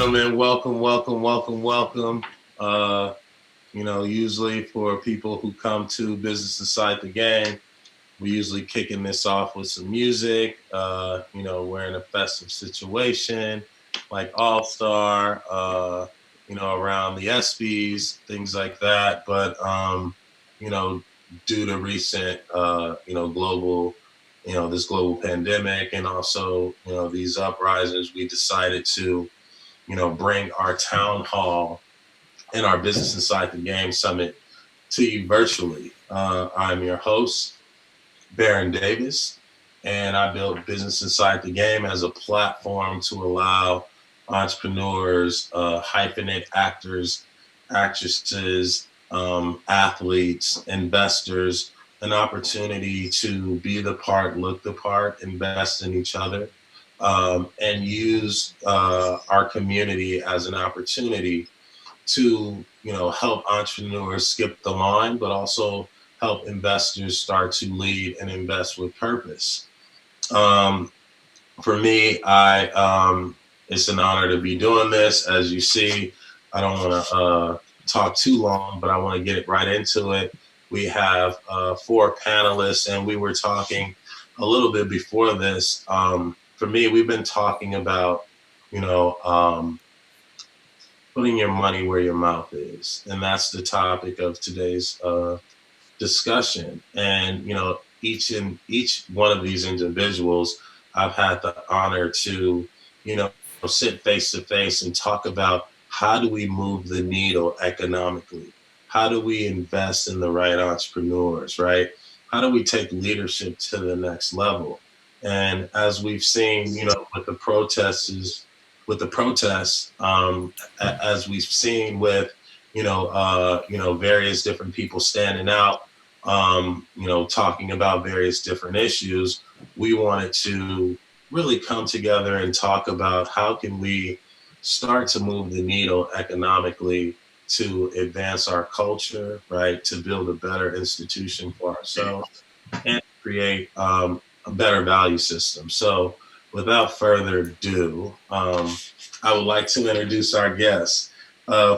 gentlemen, welcome. Usually for people who come to Business Inside the Game, we usually kicking this off with some music. We're in a festive situation, like All Star, around the ESPYs, things like that. But due to recent, global, this global pandemic, and also, these uprisings, we decided to, bring our town hall and our Business Inside the Game Summit to you virtually. I'm your host, Baron Davis, and I built Business Inside the Game as a platform to allow entrepreneurs, hyphenate actors, actresses, athletes, investors, an opportunity to be the part, look the part, invest in each other, and use our community as an opportunity to, help entrepreneurs skip the line, but also help investors start to lead and invest with purpose. For me, it's an honor to be doing this. As you see, I don't want to talk too long, but I want to get right into it. We have 4 panelists, and we were talking a little bit before this. For me, we've been talking about, putting your money where your mouth is. And that's the topic of today's discussion. And, each one of these individuals, I've had the honor to, sit face to face and talk about how do we move the needle economically? How do we invest in the right entrepreneurs, right? How do we take leadership to the next level? And as we've seen, with the protests, as we've seen with, various different people standing out, talking about various different issues, we wanted to really come together and talk about how can we start to move the needle economically to advance our culture, right? To build a better institution for ourselves and create a better value system. So without further ado, I would like to introduce our guests.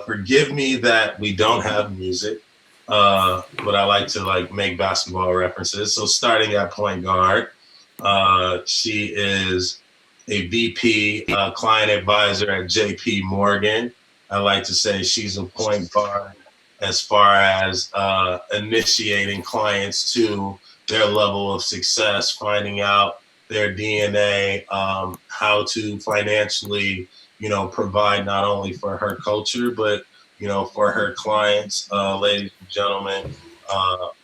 Forgive me that we don't have music, but I like to make basketball references. So starting at point guard, she is a VP, client advisor at JP Morgan. I like to say she's a point guard as far as initiating clients to their level of success, finding out their DNA, how to financially, provide not only for her culture, but, for her clients. Ladies and gentlemen,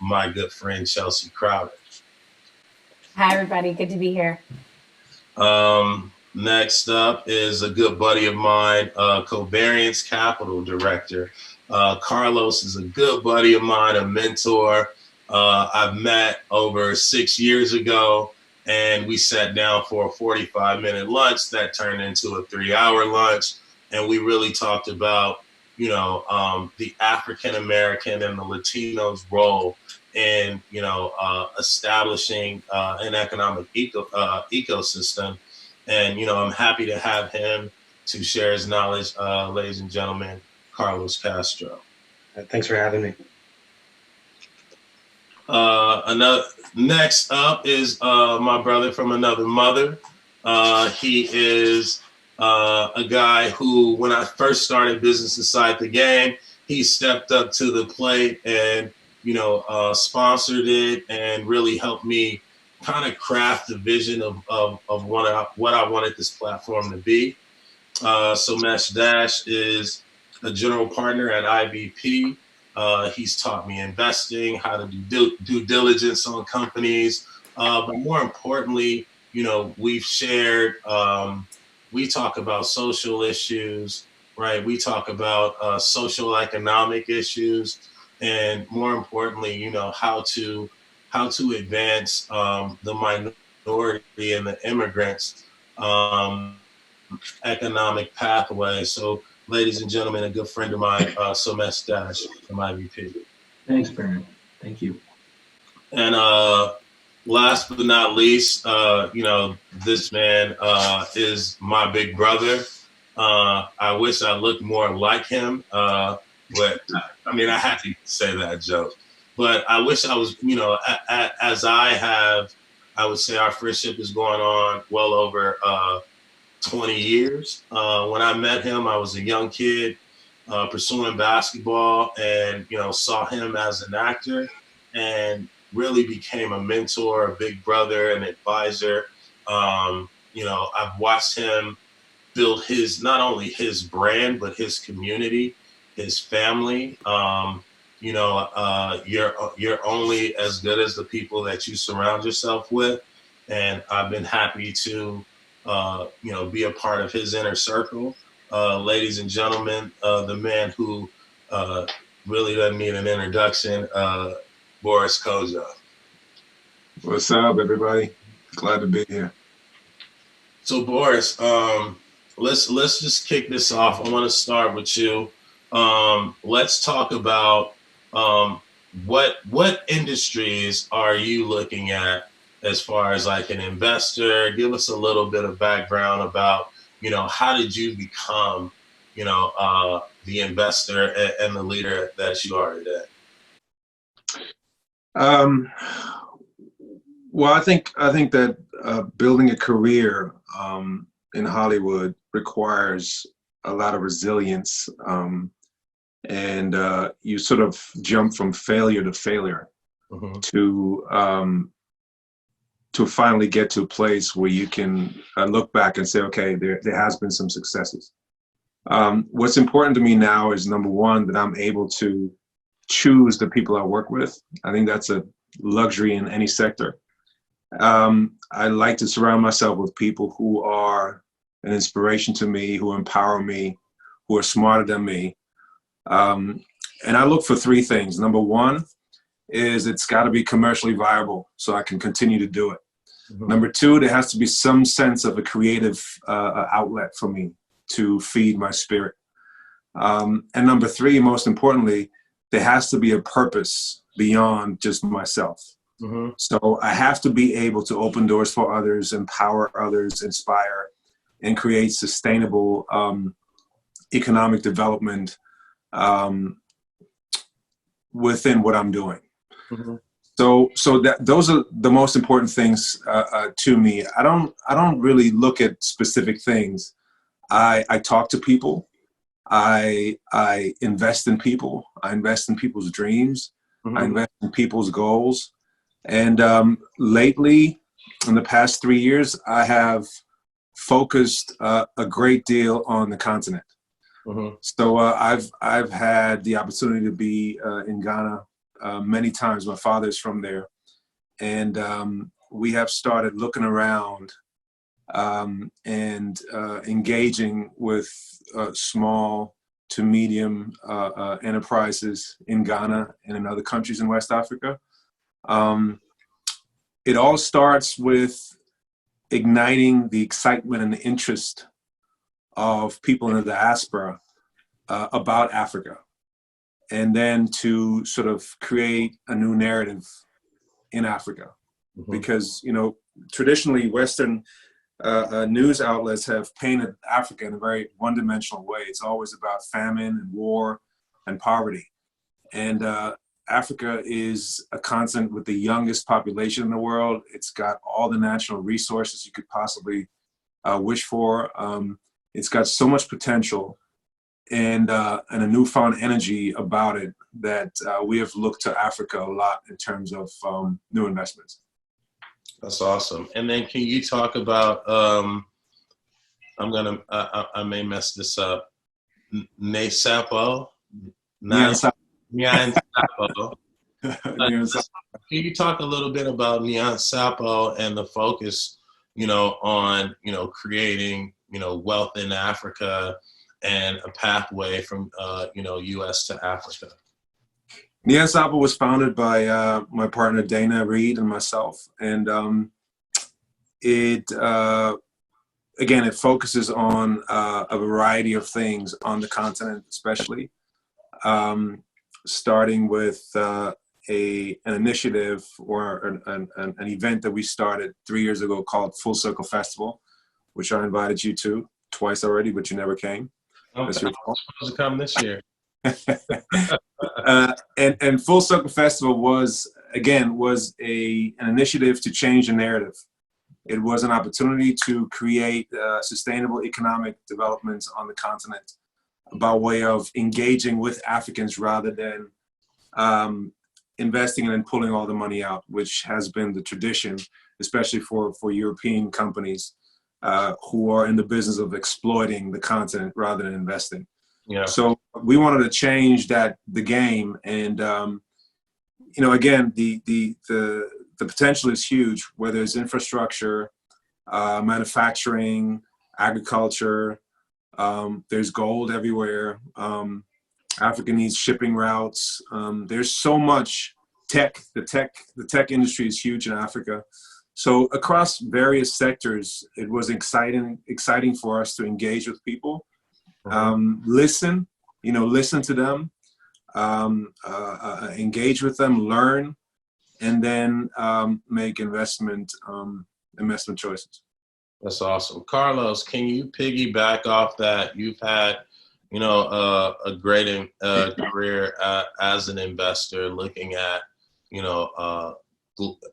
my good friend, Chelsea Crowder. Hi, everybody. Good to be here. Next up is a good buddy of mine, Covariance Capital Director. Carlos is a good buddy of mine, a mentor. I've met over 6 years ago, and we sat down for a 45-minute lunch that turned into a 3-hour lunch. And we really talked about, the African-American and the Latinos' role in, establishing an economic ecosystem. And, I'm happy to have him to share his knowledge, ladies and gentlemen, Carlos Castro. Thanks for having me. Next up is my brother from another mother. He is a guy who, when I first started Business Inside the Game, he stepped up to the plate and, sponsored it and really helped me kind of craft the vision of what I wanted this platform to be. Somesh Dash is a general partner at IVP. He's taught me investing, how to do due diligence on companies. But more importantly, we've shared, we talk about social issues, right? We talk about social economic issues, and more importantly, how to advance the minority and the immigrants economic pathway. So, ladies and gentlemen, a good friend of mine, Somesh Dash from IVP. Thanks, Baron. Thank you. And last but not least, this man is my big brother. I wish I looked more like him. But I mean, I had to say that joke. But I wish I was, as I would say our friendship is going on well over 20 years. When I met him, I was a young kid pursuing basketball, and saw him as an actor, and really became a mentor, a big brother, an advisor. I've watched him build not only his brand but his community, his family. You're only as good as the people that you surround yourself with, and I've been happy to be a part of his inner circle. Ladies and gentlemen, the man who really doesn't need an introduction, Boris Kodjoe. What's up, everybody? Glad to be here. So Boris, let's just kick this off. I want to start with you. Let's talk about what industries are you looking at as far as like an investor? Give us a little bit of background about how did you become the investor and the leader that you are today. Well, I think that building a career in Hollywood requires a lot of resilience, and you sort of jump from failure to failure to finally get to a place where you can look back and say, okay, there has been some successes. What's important to me now is, number one, that I'm able to choose the people I work with. I think that's a luxury in any sector. I like to surround myself with people who are an inspiration to me, who empower me, who are smarter than me. And I look for three things. Number one is it's got to be commercially viable so I can continue to do it. Number two, there has to be some sense of a creative outlet for me to feed my spirit. And number three, most importantly, there has to be a purpose beyond just myself. So I have to be able to open doors for others, empower others, inspire, and create sustainable economic development within what I'm doing. So those are the most important things to me. I don't really look at specific things. I talk to people. I invest in people. I invest in people's dreams. I invest in people's goals. And lately, in the past 3 years, I have focused a great deal on the continent. So I've had the opportunity to be in Ghana many times. My father's from there, and we have started looking around and engaging with small to medium enterprises in Ghana and in other countries in West Africa. It all starts with igniting the excitement and the interest of people in the diaspora about Africa, and then to sort of create a new narrative in Africa. Because, traditionally Western news outlets have painted Africa in a very one-dimensional way. It's always about famine and war and poverty. And Africa is a continent with the youngest population in the world. It's got all the natural resources you could possibly wish for. It's got so much potential and a newfound energy about it that we have looked to Africa a lot in terms of new investments. That's awesome. And then can you talk about, I may mess this up, Nyansapo? Nyansapo. Can you talk a little bit about Nyansapo and the focus, on, creating, wealth in Africa and a pathway from, U.S. to Africa? Nyansapo was founded by my partner Dana Reed and myself, and it focuses on a variety of things on the continent, especially starting with an initiative or an event that we started 3 years ago called Full Circle Festival, which I invited you to. twice already, but you never came. I'm That's your fault. supposed to come this year. And Full Circle Festival was an initiative to change the narrative. It was an opportunity to create sustainable economic development on the continent by way of engaging with Africans rather than investing and then pulling all the money out, which has been the tradition, especially for European companies who are in the business of exploiting the continent rather than investing. Yeah. So we wanted to change the game, and again, the potential is huge. Whether it's infrastructure, manufacturing, agriculture, there's gold everywhere. Africa needs shipping routes. There's so much tech. The tech industry is huge in Africa. So across various sectors, it was exciting for us to engage with people. Listen to them, engage with them, learn, and then make investment choices. That's awesome. Carlos, can you piggyback off that? You've had, a great career as an investor, looking at,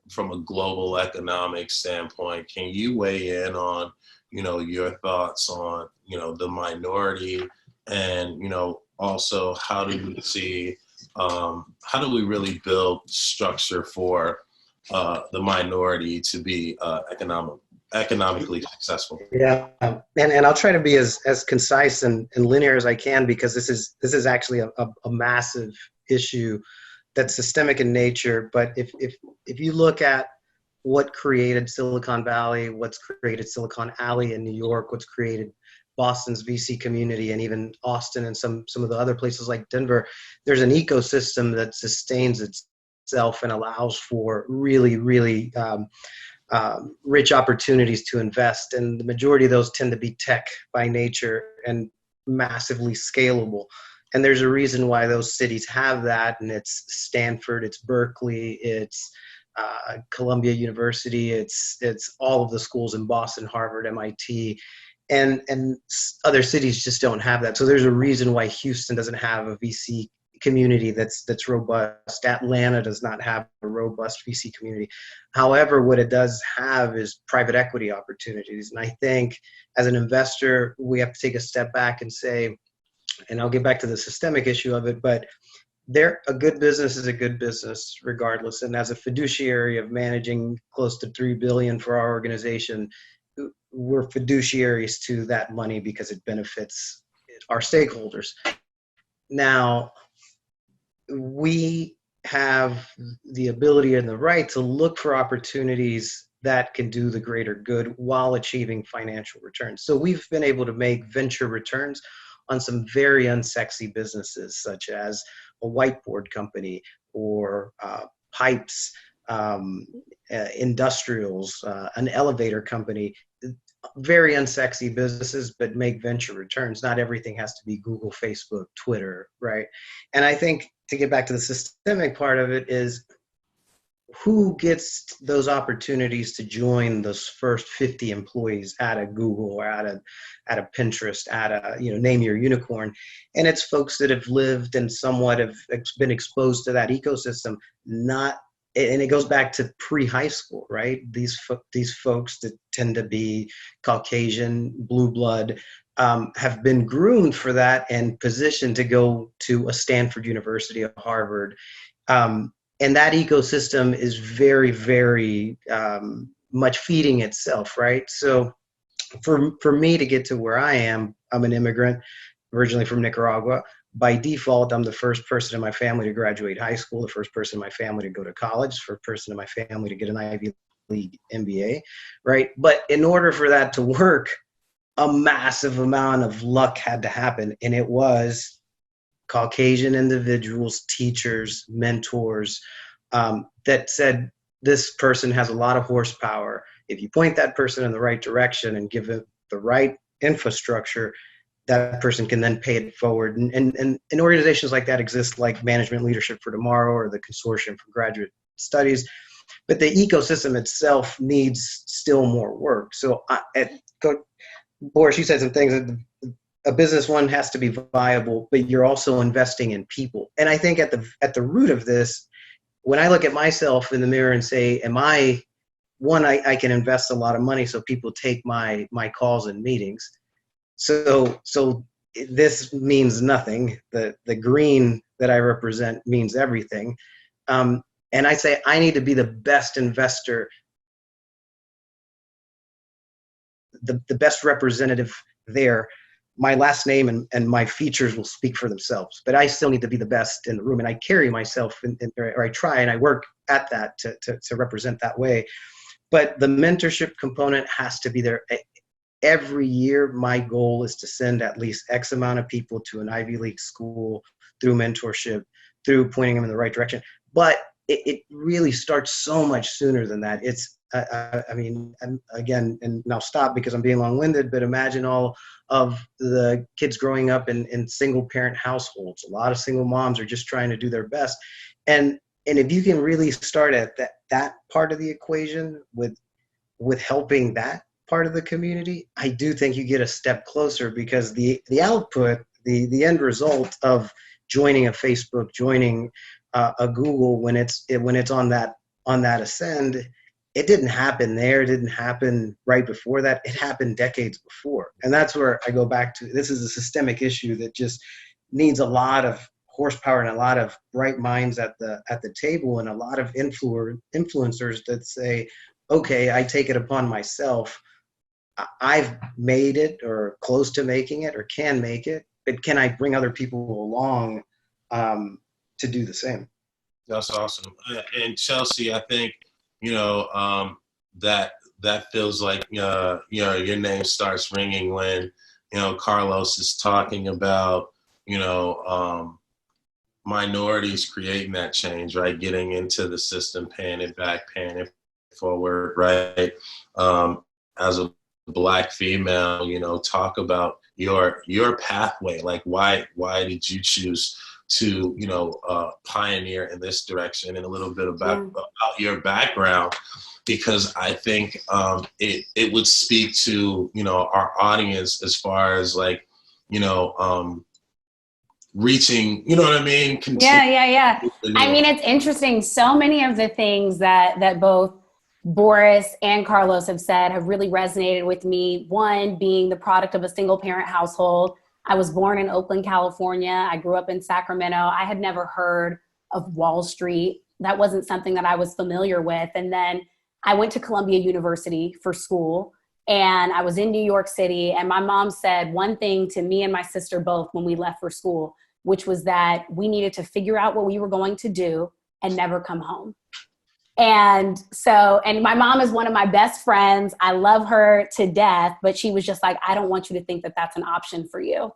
from a global economic standpoint. Can you weigh in on, your thoughts on, the minority, and, also how do you see, how do we really build structure for the minority to be economically successful? Yeah, and I'll try to be as concise and linear as I can, because this is actually a massive issue that's systemic in nature. But if you look at what created Silicon Valley, what's created Silicon Alley in New York, what's created Boston's VC community, and even Austin and some of the other places like Denver, there's an ecosystem that sustains itself and allows for really, really rich opportunities to invest. And the majority of those tend to be tech by nature and massively scalable. And there's a reason why those cities have that. And it's Stanford, it's Berkeley, it's Columbia University, it's all of the schools in Boston, Harvard, MIT, and other cities just don't have that. So there's a reason why Houston doesn't have a VC community that's robust. Atlanta does not have a robust VC community. However, what it does have is private equity opportunities. And I think as an investor, we have to take a step back and say, and I'll get back to the systemic issue of it, but a good business is a good business regardless. And as a fiduciary of managing close to $3 billion for our organization, we're fiduciaries to that money because it benefits our stakeholders. Now, we have the ability and the right to look for opportunities that can do the greater good while achieving financial returns. So we've been able to make venture returns on some very unsexy businesses, such as a whiteboard company or pipes, industrials, an elevator company. Very unsexy businesses, but make venture returns. Not everything has to be Google, Facebook, Twitter, right? And I think to get back to the systemic part of it is who gets those opportunities to join those first 50 employees at a Google or at a Pinterest, at a, name your unicorn. And it's folks that have lived and somewhat have been exposed to that ecosystem, and it goes back to pre-high school, right? These folks that tend to be Caucasian, blue blood, have been groomed for that and positioned to go to a Stanford University, a Harvard. And that ecosystem is very, very much feeding itself, right? So for me to get to where I am, I'm an immigrant, originally from Nicaragua. By default, I'm the first person in my family to graduate high school, the first person in my family to go to college, the first person in my family to get an Ivy League MBA, right? But in order for that to work, a massive amount of luck had to happen. And it was Caucasian individuals, teachers, mentors, that said, this person has a lot of horsepower. If you point that person in the right direction and give it the right infrastructure, that person can then pay it forward. And organizations like that exist, like Management Leadership for Tomorrow or the Consortium for Graduate Studies. But the ecosystem itself needs still more work. So Boris, you said some things that a business one has to be viable, but you're also investing in people. And I think at the root of this, when I look at myself in the mirror and say, am I one, I can invest a lot of money so people take my calls and meetings. So this means nothing. The green that I represent means everything. And I say I need to be the best investor, the best representative there. My last name and my features will speak for themselves, but I still need to be the best in the room. And I carry myself, or I try, and I work at that to represent that way. But the mentorship component has to be there. Every year, my goal is to send at least X amount of people to an Ivy League school through mentorship, through pointing them in the right direction. But it really starts so much sooner than that. It's, I mean, again, and I'll stop because I'm being long-winded, but imagine all of the kids growing up in single-parent households. A lot of single moms are just trying to do their best. And if you can really start at that part of the equation with helping that part of the community, I do think you get a step closer, because the output, the end result of joining a Facebook, joining a Google when it's on that ascend, it didn't happen there. It didn't happen right before that. It happened decades before. And that's where I go back to, this is a systemic issue that just needs a lot of horsepower and a lot of bright minds at the table, and a lot of influencers that say, okay, I take it upon myself. I've made it, or close to making it, or can make it, but can I bring other people along to do the same? That's awesome. And Chelsea, I think, that feels like, your name starts ringing when, Carlos is talking about, minorities creating that change, right? Getting into the system, paying it back, paying it forward, right? As a Black female, talk about your pathway. Like, why did you choose to, pioneer in this direction, and a little bit about your background, because I think it would speak to, our audience as far as like, reaching, you know what I mean? Yeah. I mean, it's interesting. So many of the things that both Boris and Carlos have said have really resonated with me. One, being the product of a single parent household. I was born in Oakland, California. I grew up in Sacramento. I had never heard of Wall Street. That wasn't something that I was familiar with. And then I went to Columbia University for school, and I was in New York City. And my mom said one thing to me and my sister both when we left for school, which was that we needed to figure out what we were going to do and never come home. And my mom is one of my best friends. I love her to death, but she was just like, I don't want you to think that that's an option for you.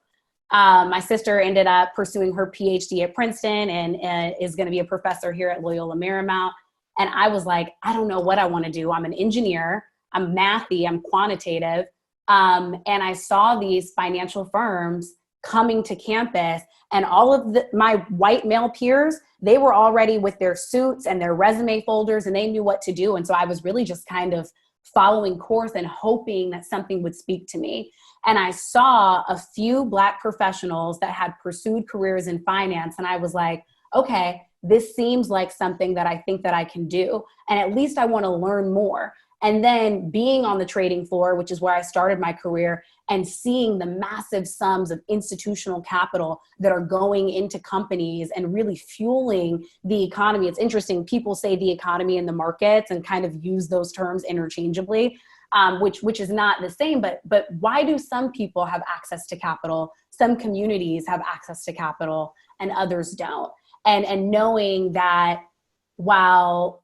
My sister ended up pursuing her PhD at Princeton and is going to be a professor here at Loyola Marymount. And I was like, I don't know what I want to do. I'm an engineer. I'm mathy. I'm quantitative. And I saw these financial firms coming to campus, and all of my white male peers, they were already with their suits and their resume folders, and they knew what to do. And so I was really just kind of following course and hoping that something would speak to me. And I saw a few Black professionals that had pursued careers in finance. And I was like, okay, this seems like something that I think that I can do. And at least I want to learn more. And then being on the trading floor, which is where I started my career, and seeing the massive sums of institutional capital that are going into companies and really fueling the economy. It's interesting. People say the economy and the markets and kind of use those terms interchangeably, which is not the same. But why do some people have access to capital? Some communities have access to capital and others don't. And knowing that while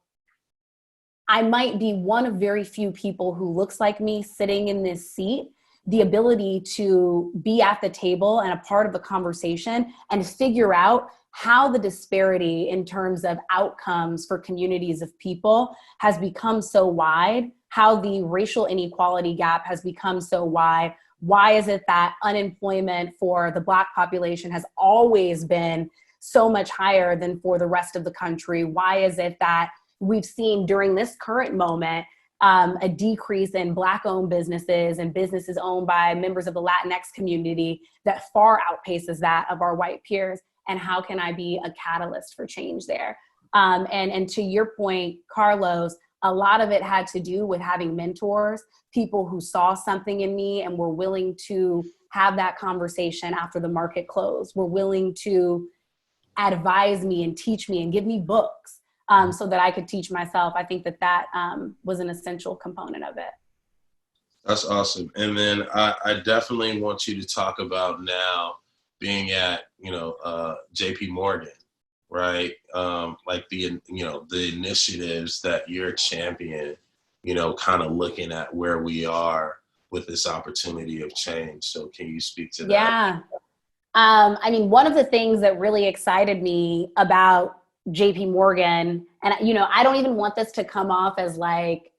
I might be one of very few people who looks like me sitting in this seat, the ability to be at the table and a part of the conversation and figure out how the disparity in terms of outcomes for communities of people has become so wide, how the racial inequality gap has become so wide. Why is it that unemployment for the Black population has always been so much higher than for the rest of the country? Why is it that we've seen during this current moment a decrease in Black-owned businesses and businesses owned by members of the Latinx community that far outpaces that of our white peers. And how can I be a catalyst for change there? And to your point, Carlos, a lot of it had to do with having mentors, people who saw something in me and were willing to have that conversation after the market closed, were willing to advise me and teach me and give me books. So that I could teach myself. I think that was an essential component of it. That's awesome. And then I definitely want you to talk about now being at, JP Morgan, right? Like the initiatives that you're championing, kind of looking at where we are with this opportunity of change. So can you speak to that? Yeah. One of the things that really excited me about JP Morgan, and I don't even want this to come off as like,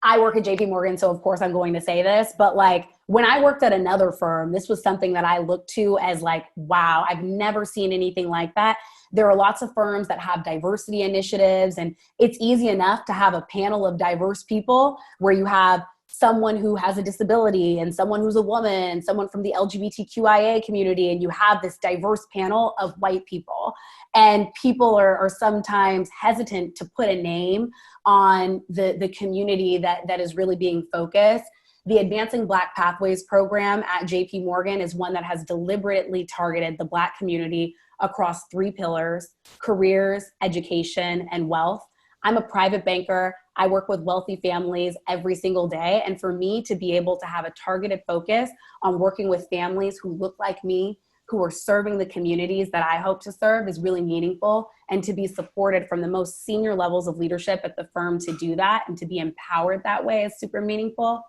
I work at JP Morgan, so of course I'm going to say this, but like when I worked at another firm, this was something that I looked to as like, wow, I've never seen anything like that. There are lots of firms that have diversity initiatives, and it's easy enough to have a panel of diverse people where you have someone who has a disability and someone who's a woman, someone from the LGBTQIA community, and you have this diverse panel of white people. And people are sometimes hesitant to put a name on the community that is really being focused. The Advancing Black Pathways program at JP Morgan is one that has deliberately targeted the Black community across 3 pillars: careers, education, and wealth. I'm a private banker. I work with wealthy families every single day. And for me to be able to have a targeted focus on working with families who look like me, who are serving the communities that I hope to serve, is really meaningful. And to be supported from the most senior levels of leadership at the firm to do that and to be empowered that way is super meaningful.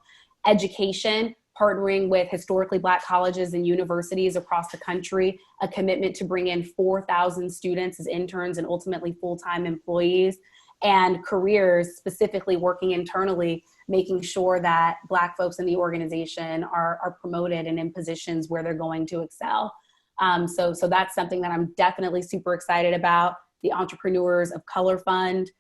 Education, partnering with historically Black colleges and universities across the country, a commitment to bring in 4,000 students as interns and ultimately full-time employees. And careers, specifically working internally, making sure that Black folks in the organization are promoted and in positions where they're going to excel. So that's something that I'm definitely super excited about. The Entrepreneurs of Color Fund,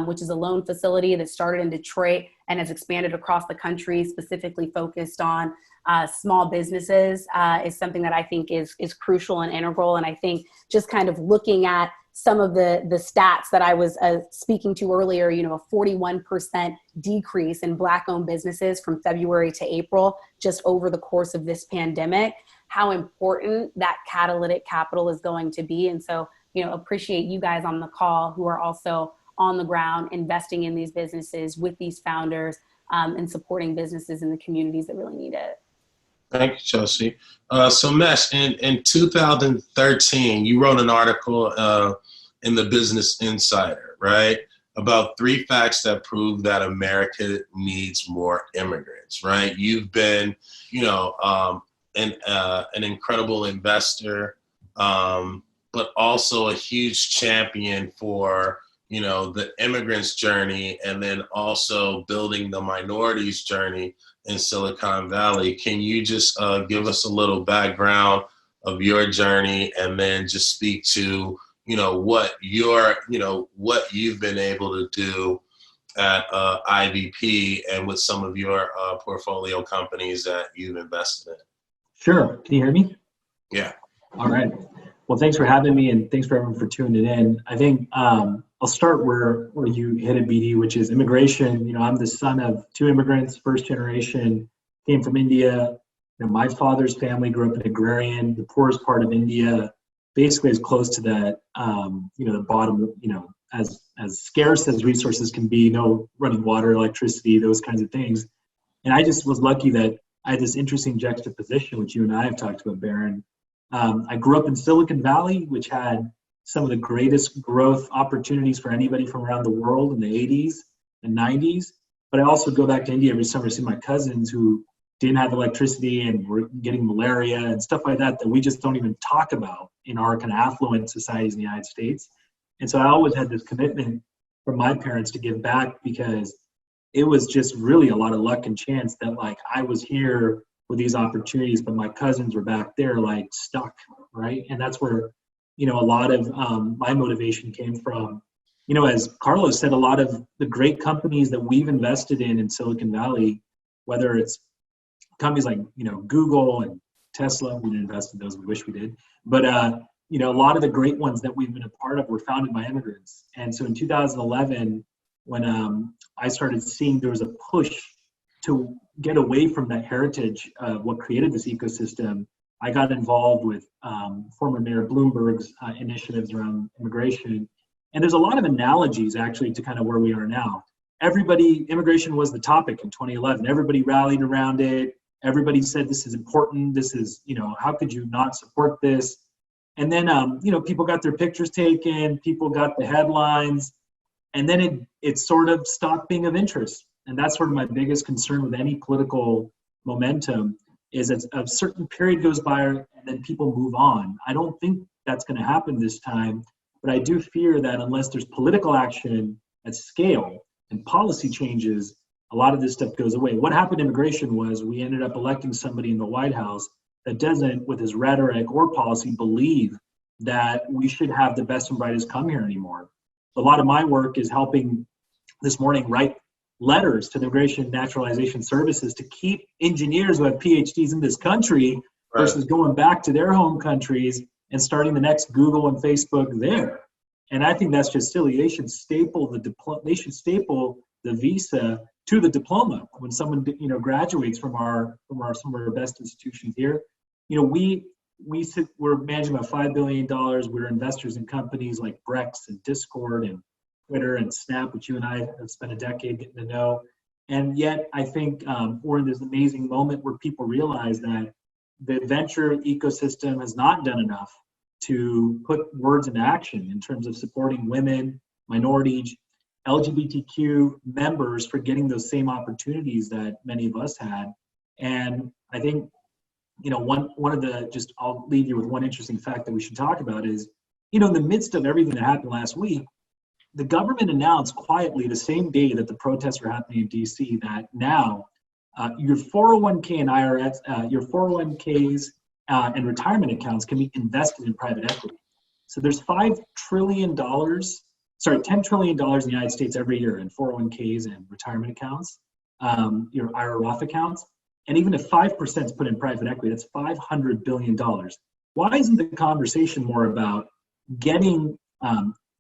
which is a loan facility that started in Detroit and has expanded across the country, specifically focused on small businesses, is something that I think is crucial and integral. And I think just kind of looking at some of the stats that I was speaking to earlier, a 41% decrease in Black-owned businesses from February to April, just over the course of this pandemic, how important that catalytic capital is going to be. And so, appreciate you guys on the call who are also on the ground investing in these businesses with these founders and supporting businesses in the communities that really need it. Thank you, Chelsea. Somesh, in 2013, you wrote an article in the Business Insider, right, about 3 facts that prove that America needs more immigrants, right? You've been, an incredible investor, but also a huge champion for, the immigrants' journey, and then also building the minorities' journey in Silicon Valley. Can you just give us a little background of your journey, and then just speak to, what you've been able to do at IVP and with some of your portfolio companies that you've invested in? Sure. Can you hear me? Yeah. All right. Well, thanks for having me, and thanks for everyone for tuning in. I think I'll start where you hit it, BD, which is immigration. I'm the son of 2 immigrants, first generation, came from India. My father's family grew up in agrarian, the poorest part of India, basically as close to that, the bottom, as scarce as resources can be, no running water, electricity, those kinds of things. And I just was lucky that I had this interesting juxtaposition, which you and I have talked about, Baron. I grew up in Silicon Valley, which had some of the greatest growth opportunities for anybody from around the world in the 80s and 90s. But I also go back to India every summer to see my cousins who didn't have electricity and were getting malaria and stuff like that we just don't even talk about in our kind of affluent societies in the United States. And so I always had this commitment from my parents to give back, because it was just really a lot of luck and chance that I was here with these opportunities, but my cousins were back there stuck, right? And that's where a lot of my motivation came from. as Carlos said, a lot of the great companies that we've invested in Silicon Valley, whether it's companies like, Google and Tesla, we didn't invest in those, we wish we did. But, a lot of the great ones that we've been a part of were founded by immigrants. And so in 2011, when I started seeing there was a push to get away from that heritage of what created this ecosystem, I got involved with former Mayor Bloomberg's initiatives around immigration. And there's a lot of analogies actually to kind of where we are now. Immigration was the topic in 2011. Everybody rallied around it. Everybody said this is important. This is, how could you not support this? And then, people got their pictures taken, people got the headlines, and then it sort of stopped being of interest. And that's sort of my biggest concern with any political momentum is that a certain period goes by and then people move on. I don't think that's going to happen this time, but I do fear that unless there's political action at scale and policy changes, a lot of this stuff goes away. What happened to immigration was we ended up electing somebody in the White House that doesn't, with his rhetoric or policy, believe that we should have the best and brightest come here anymore. A lot of my work is helping this morning write letters to Immigration and Naturalization Services to keep engineers who have PhDs in this country versus going back to their home countries and starting the next Google and Facebook there. And I think that's just silly. They should staple the visa to the diploma when someone graduates from some of our best institutions here. We're managing about $5 billion. We're investors in companies like Brex and Discord and Twitter and Snap, which you and I have spent a decade getting to know. And yet I think we're in this amazing moment where people realize that the venture ecosystem has not done enough to put words into action in terms of supporting women, minorities, LGBTQ members for getting those same opportunities that many of us had. And I think, I'll leave you with one interesting fact that we should talk about is, in the midst of everything that happened last week, the government announced quietly the same day that the protests were happening in DC that now your 401k and IRS, your 401ks and retirement accounts can be invested in private equity. So there's $10 trillion in the United States every year in 401ks and retirement accounts, your IRA Roth accounts. And even if 5% is put in private equity, that's $500 billion. Why isn't the conversation more about getting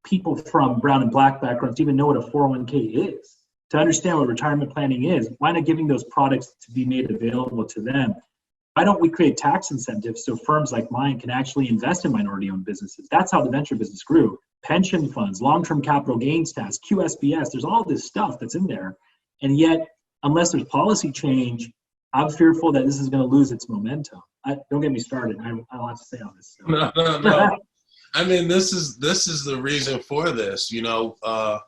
people from brown and black backgrounds to even know what a 401k is, to understand what retirement planning is? Why not giving those products to be made available to them? Why don't we create tax incentives so firms like mine can actually invest in minority-owned businesses? That's how the venture business grew. Pension funds, long-term capital gains tax, QSBS, there's all this stuff that's in there. And yet, unless there's policy change, I'm fearful that this is going to lose its momentum. Don't get me started. I have a lot to say on this. So. No. I mean, this is the reason for this. I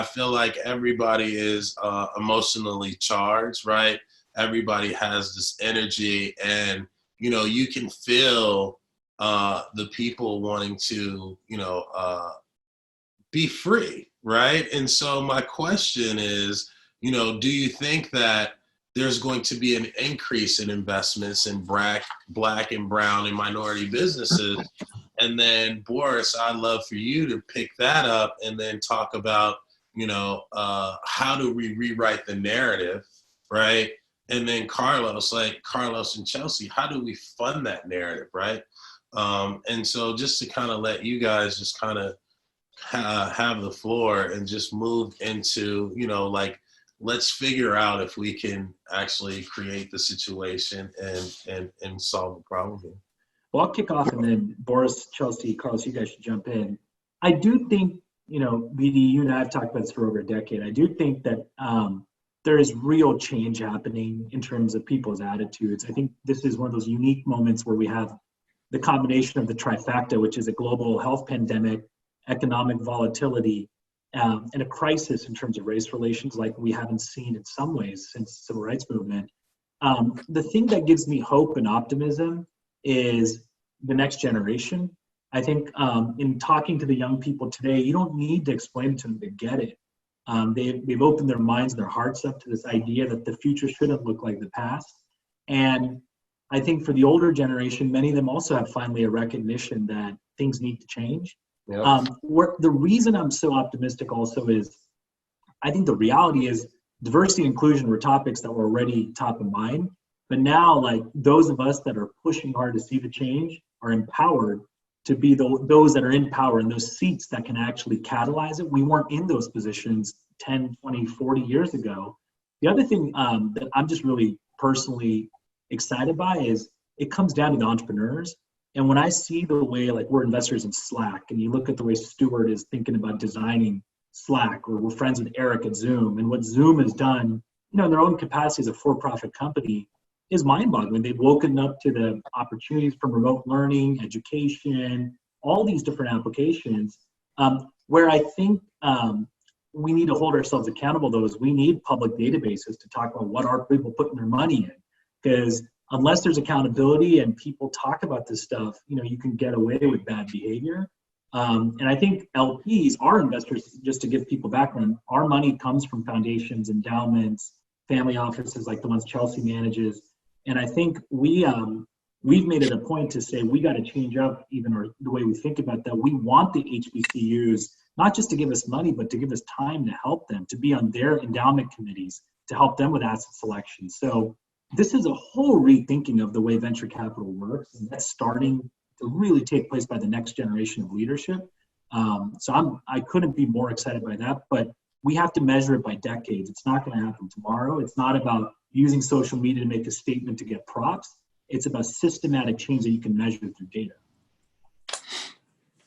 feel like everybody is emotionally charged, right? Everybody has this energy, and you can feel the people wanting to, be free, right? And so my question is, do you think that there's going to be an increase in investments in black and brown and minority businesses? And then, Boris, I'd love for you to pick that up and then talk about, how do we rewrite the narrative, right? And then Carlos and Chelsea, how do we fund that narrative, right? And so just to kind of let you guys just kind of have the floor and just move into, let's figure out if we can actually create the situation and solve the problem here. Well, I'll kick off, and then Boris, Chelsea, Carlos, you guys should jump in. I do think, BD, you and I have talked about this for over a decade. I do think that there is real change happening in terms of people's attitudes. I think this is one of those unique moments where we have the combination of the trifecta, which is a global health pandemic, economic volatility, and a crisis in terms of race relations like we haven't seen in some ways since the civil rights movement. The thing that gives me hope and optimism is the next generation. I think in talking to the young people today, you don't need to explain it to them to get it. They've opened their minds and their hearts up to this idea that the future shouldn't look like the past. And I think for the older generation, many of them also have finally a recognition that things need to change. Yep. The reason I'm so optimistic also is I think the reality is diversity and inclusion were topics that were already top of mind. But now, like, those of us that are pushing hard to see the change are empowered to be those that are in power in those seats that can actually catalyze it. We weren't in those positions 10, 20, 40 years ago. The other thing that I'm just really personally excited by is it comes down to the entrepreneurs. And when I see the way, like, we're investors in Slack, and you look at the way Stuart is thinking about designing Slack, or we're friends with Eric at Zoom, and what Zoom has done, you know, in their own capacity as a for-profit company, is mind-boggling. They've woken up to the opportunities from remote learning, education, all these different applications, where I think we need to hold ourselves accountable, though, is we need public databases to talk about what are people putting their money in. Because unless there's accountability and people talk about this stuff, you know, you can get away with bad behavior. And I think LPs, our investors, just to give people background, our money comes from foundations, endowments, family offices like the ones Chelsea manages. And I think we've made it a point to say we got to change up even the way we think about that. We want the HBCUs not just to give us money, but to give us time to help them, to be on their endowment committees, to help them with asset selection. So this is a whole rethinking of the way venture capital works, and that's starting to really take place by the next generation of leadership. So I couldn't be more excited by that, but we have to measure it by decades. It's not going to happen tomorrow. It's not about using social media to make a statement to get props. It's about systematic change that you can measure through data.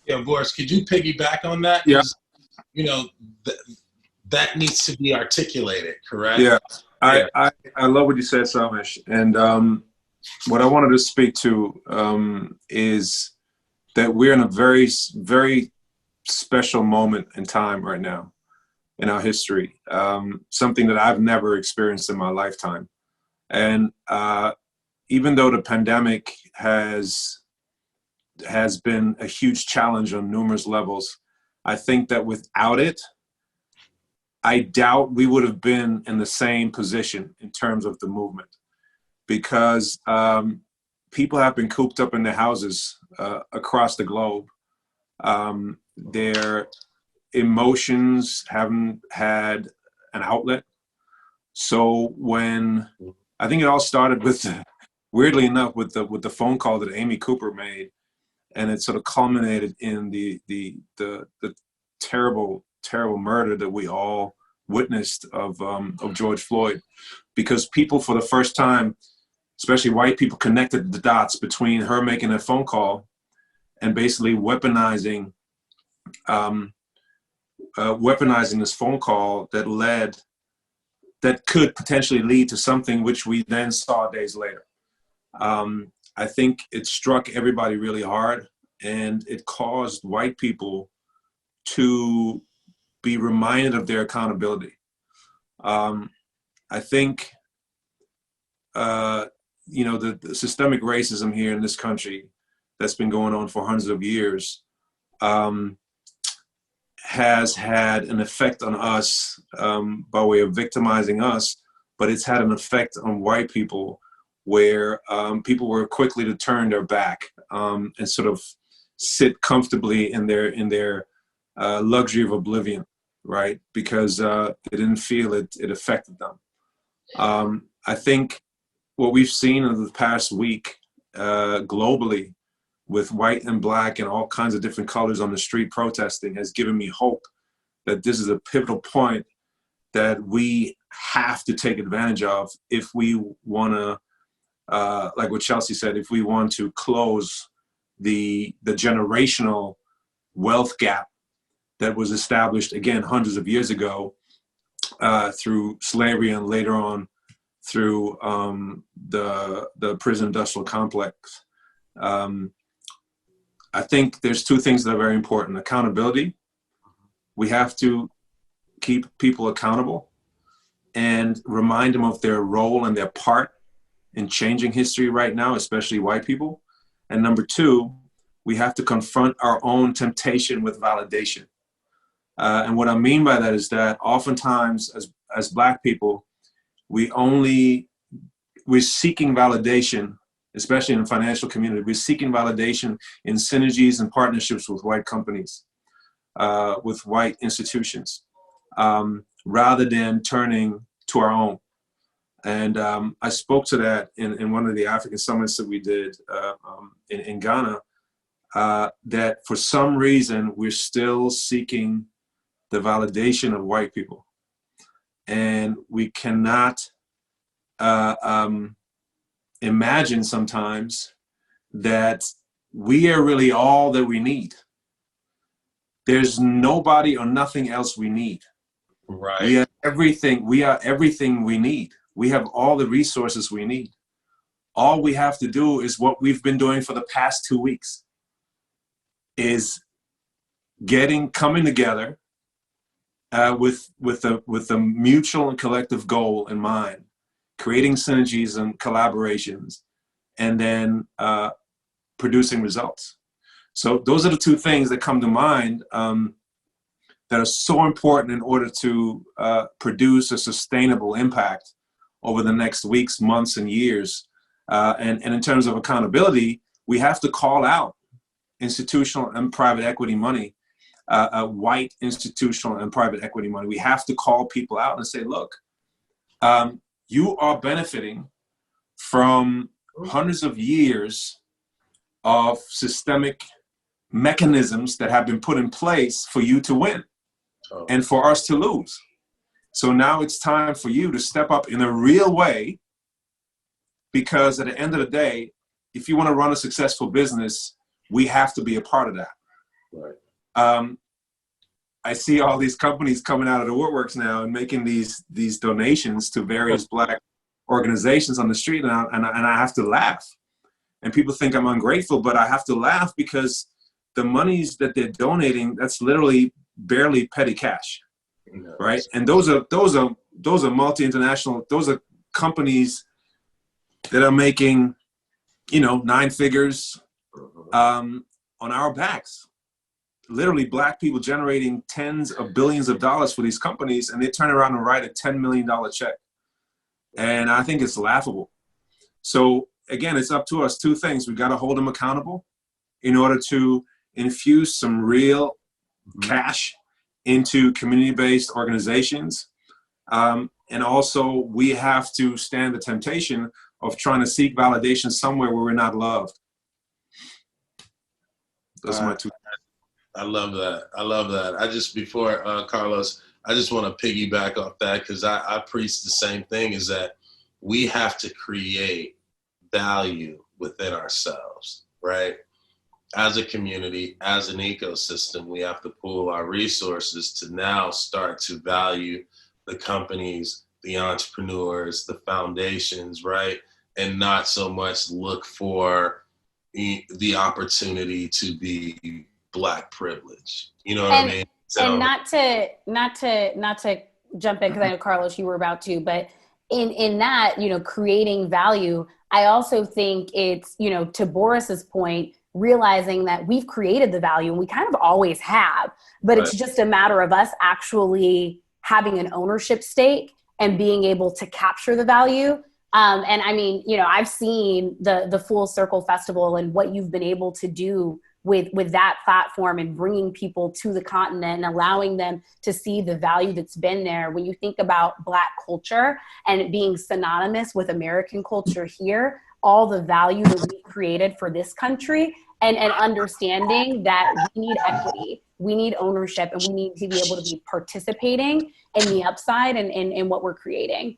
Yeah, Boris, could you piggyback on that? Yeah. You know, that needs to be articulated, correct? Yeah. I love what you said, Somesh. And what I wanted to speak to is that we're in a very, very special moment in time right now in our history, something that I've never experienced in my lifetime. And even though the pandemic has been a huge challenge on numerous levels, I think that without it, I doubt we would have been in the same position in terms of the movement, because people have been cooped up in their houses across the globe. Their emotions haven't had an outlet. So when I think it all started with, weirdly enough, with the phone call that Amy Cooper made, and it sort of culminated in the terrible murder that we all witnessed of George Floyd, because people, for the first time, especially white people, connected the dots between her making a phone call and basically weaponizing this phone call that could potentially lead to something which we then saw days later. I think it struck everybody really hard, and it caused white people to be reminded of their accountability. I think, the systemic racism here in this country that's been going on for hundreds of years has had an effect on us by way of victimizing us, but it's had an effect on white people where people were quickly to turn their back and sort of sit comfortably in their luxury of oblivion, right? Because they didn't feel it affected them. I think what we've seen in the past week globally, with white and black and all kinds of different colors on the street protesting, has given me hope that this is a pivotal point that we have to take advantage of if we want to, like what Chelsea said, if we want to close the generational wealth gap that was established, again, hundreds of years ago through slavery and later on through the prison industrial complex. I think there's two things that are very important. Accountability. We have to keep people accountable and remind them of their role and their part in changing history right now, especially white people. And number two, we have to confront our own temptation with validation. And what I mean by that is that oftentimes as Black people, we're seeking validation, especially in the financial community. We're seeking validation in synergies and partnerships with white companies. with white institutions, rather than turning to our own. And I spoke to that in one of the African summits that we did in Ghana, that for some reason we're still seeking the validation of white people. And we cannot imagine sometimes that we are really all that we need. There's nobody or nothing else we need. Right. We are everything. We are everything we need. We have all the resources we need. All we have to do is what we've been doing for the past 2 weeks, is coming together with a mutual and collective goal in mind, creating synergies and collaborations, and then producing results. So those are the two things that come to mind that are so important in order to produce a sustainable impact over the next weeks, months, and years. And in terms of accountability, we have to call out institutional and private equity money, white institutional and private equity money. We have to call people out and say, look, you are benefiting from hundreds of years of systemic mechanisms that have been put in place for you to win and for us to lose. So now it's time for you to step up in a real way, because at the end of the day, if you want to run a successful business, we have to be a part of that. Right. I see all these companies coming out of the woodworks now and making these donations to various Black organizations on the street, and I have to laugh. And people think I'm ungrateful, but I have to laugh because the monies that they're donating, that's literally barely petty cash, right? And those are multi-international. Those are companies that are making, 9 figures on our backs. Literally, Black people generating tens of billions of dollars for these companies, and they turn around and write a $10 million check. And I think it's laughable. So again, it's up to us. 2 things. We got to hold them accountable in order to infuse some real cash into community-based organizations. And also, we have to stand the temptation of trying to seek validation somewhere where we're not loved. Those are my 2. I love that. I love that. Before Carlos, I just want to piggyback off that, because I preach the same thing, is that we have to create value within ourselves, right? As a community, as an ecosystem, we have to pool our resources to now start to value the companies, the entrepreneurs, the foundations, right? And not so much look for the opportunity to be Black privilege. You know what I mean? So, and not to jump in, because I know, Carlos, you were about to, but in that, creating value, I also think it's, to Boris's point, realizing that we've created the value, and we kind of always have, but It's just a matter of us actually having an ownership stake and being able to capture the value. And I mean, I've seen the Full Circle Festival and what you've been able to do with that platform and bringing people to the continent and allowing them to see the value that's been there. When you think about Black culture and it being synonymous with American culture here, all the value that we created for this country, and understanding that we need equity, we need ownership, and we need to be able to be participating in the upside and in what we're creating,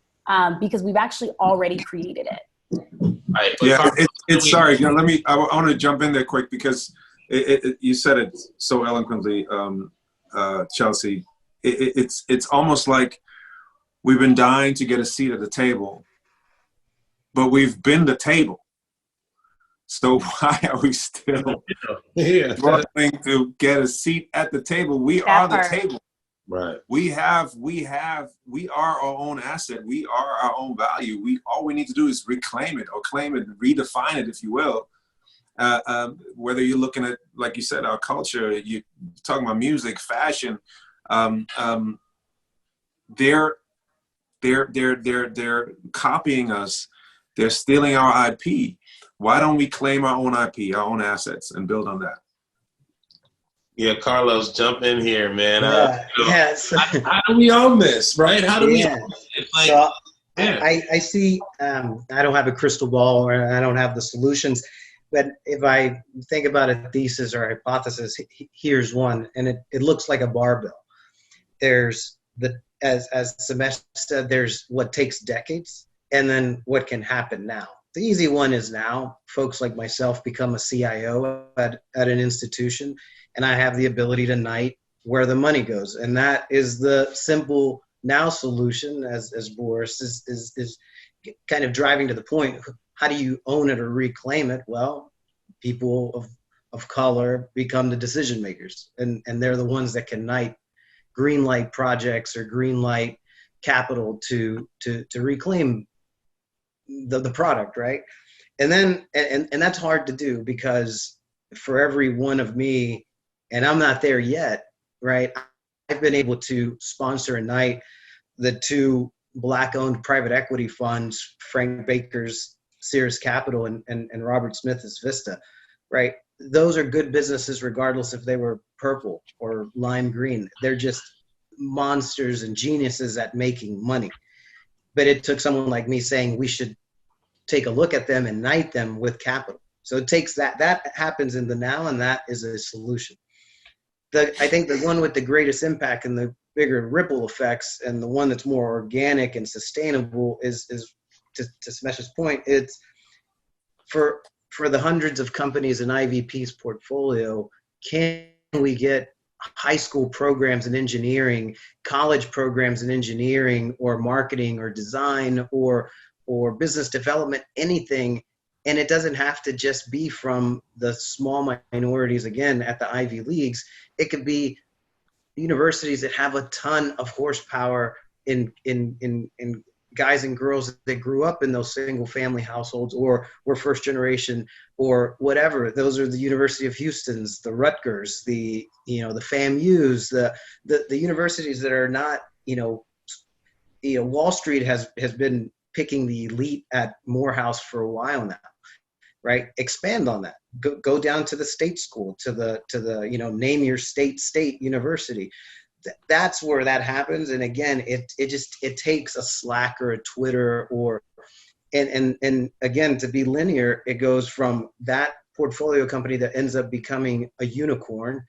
because we've actually already created it. Right. Yeah, it's sorry. I want to jump in there quick, because you said it so eloquently, Chelsea. It's almost like we've been dying to get a seat at the table, but we've been the table. So why are we still struggling to get a seat at the table? We are the table. Right. We are our own asset. We are our own value. All we need to do is reclaim it, or claim it, redefine it, if you will. Whether you're looking at, like you said, our culture, you're talking about music, fashion, they're copying us. They're stealing our IP. Why don't we claim our own IP, our own assets, and build on that? Yeah, Carlos, jump in here, man. How do we own this, right? How do we own it? Like, so I see, I don't have a crystal ball or I don't have the solutions, but if I think about a thesis or a hypothesis, here's one, and it looks like a barbell. There's as Somesh said, there's what takes decades, and then what can happen now. The easy one is now. Folks like myself become a CIO at an institution, and I have the ability to night where the money goes. And that is the simple now solution, as Boris is kind of driving to the point. How do you own it or reclaim it? Well, people of color become the decision makers, and they're the ones that can night green light projects or green light capital to reclaim the product, right? And then and that's hard to do, because for every one of me, and I'm not there yet, right? I've been able to sponsor a night the two Black-owned private equity funds, Frank Baker's Sears Capital and Robert Smith's Vista, right? Those are good businesses regardless if they were purple or lime green. They're just monsters and geniuses at making money. But it took someone like me saying we should take a look at them and night them with capital. So it takes that happens in the now, and that is a solution. I think the one with the greatest impact and the bigger ripple effects, and the one that's more organic and sustainable is to Somesh's point, it's for the hundreds of companies in IVP's portfolio, can we get high school programs in engineering, college programs in engineering or marketing or design or business development, anything. And it doesn't have to just be from the small minorities, again, at the Ivy Leagues. It could be universities that have a ton of horsepower in guys and girls that grew up in those single family households or were first generation or whatever. Those are the University of Houston's, the Rutgers, the FAMU's, the universities that are not, Wall Street has been picking the elite at Morehouse for a while now, right? Expand on that. Go down to the state school, to the name your state university. That's where that happens. And again, it takes a Slack or a Twitter and again, to be linear, it goes from that portfolio company that ends up becoming a unicorn.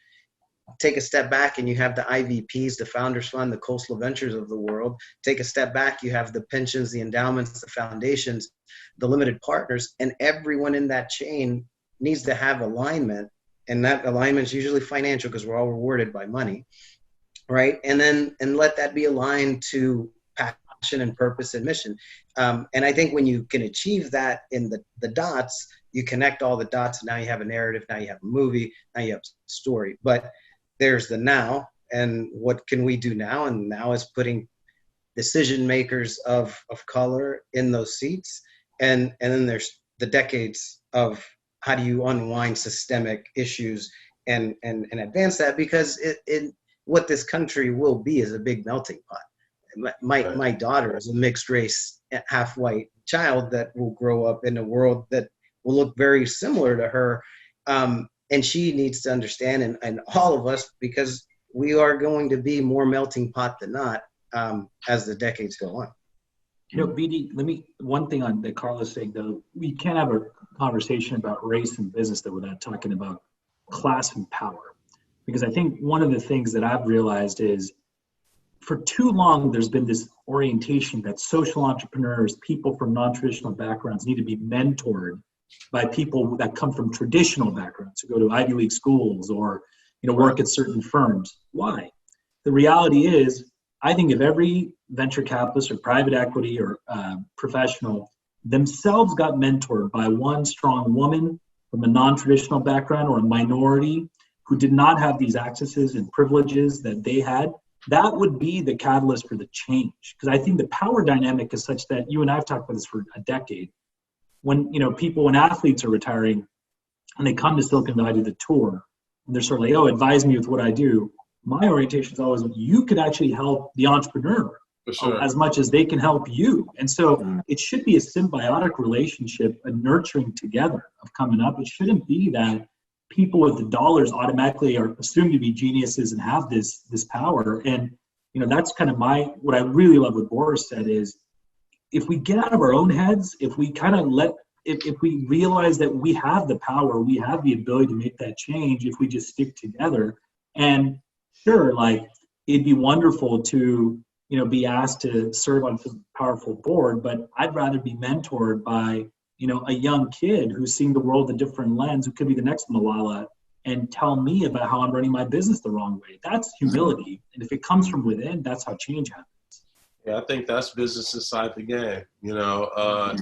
Take a step back and you have the IVPs, the Founders Fund, the Coastal Ventures of the world. Take a step back, you have the pensions, the endowments, the foundations, the limited partners, and everyone in that chain needs to have alignment. And that alignment is usually financial because we're all rewarded by money, right? And let that be aligned to passion and purpose and mission. And I think when you can achieve that in the dots, you connect all the dots. Now you have a narrative, now you have a movie, now you have a story. But there's the now, and what can we do now? And now is putting decision makers of color in those seats. And then there's the decades of how do you unwind systemic issues and advance that, because what this country will be is a big melting pot. My daughter is a mixed race, half white child that will grow up in a world that will look very similar to her. And she needs to understand, and all of us, because we are going to be more melting pot than not as the decades go on. BD, one thing on that Carlos saying, though, we can't have a conversation about race and business that without talking about class and power. Because I think one of the things that I've realized is for too long, there's been this orientation that social entrepreneurs, people from non-traditional backgrounds need to be mentored by people that come from traditional backgrounds, who go to Ivy League schools or work at certain firms. Why? The reality is, I think if every venture capitalist or private equity or professional themselves got mentored by one strong woman from a non-traditional background or a minority who did not have these accesses and privileges that they had, that would be the catalyst for the change. Because I think the power dynamic is such that you and I have talked about this for a decade. When when athletes are retiring and they come to Silicon Valley to the tour, and they're sort of like, oh, advise me with what I do. My orientation is always, you could actually help the entrepreneur as much as they can help you. And so it should be a symbiotic relationship, a nurturing together of coming up. It shouldn't be that people with the dollars automatically are assumed to be geniuses and have this power. And, you know, that's kind of what I really love what Boris said is, if we get out of our own heads, if we kind of if we realize that we have the power, we have the ability to make that change if we just stick together. And sure, like, it'd be wonderful to, you know, be asked to serve on some powerful board, but I'd rather be mentored by, you know, a young kid who's seeing the world a different lens, who could be the next Malala, and tell me about how I'm running my business the wrong way. That's humility. And if it comes from within, that's how change happens. Yeah, I think that's business inside the game. You know,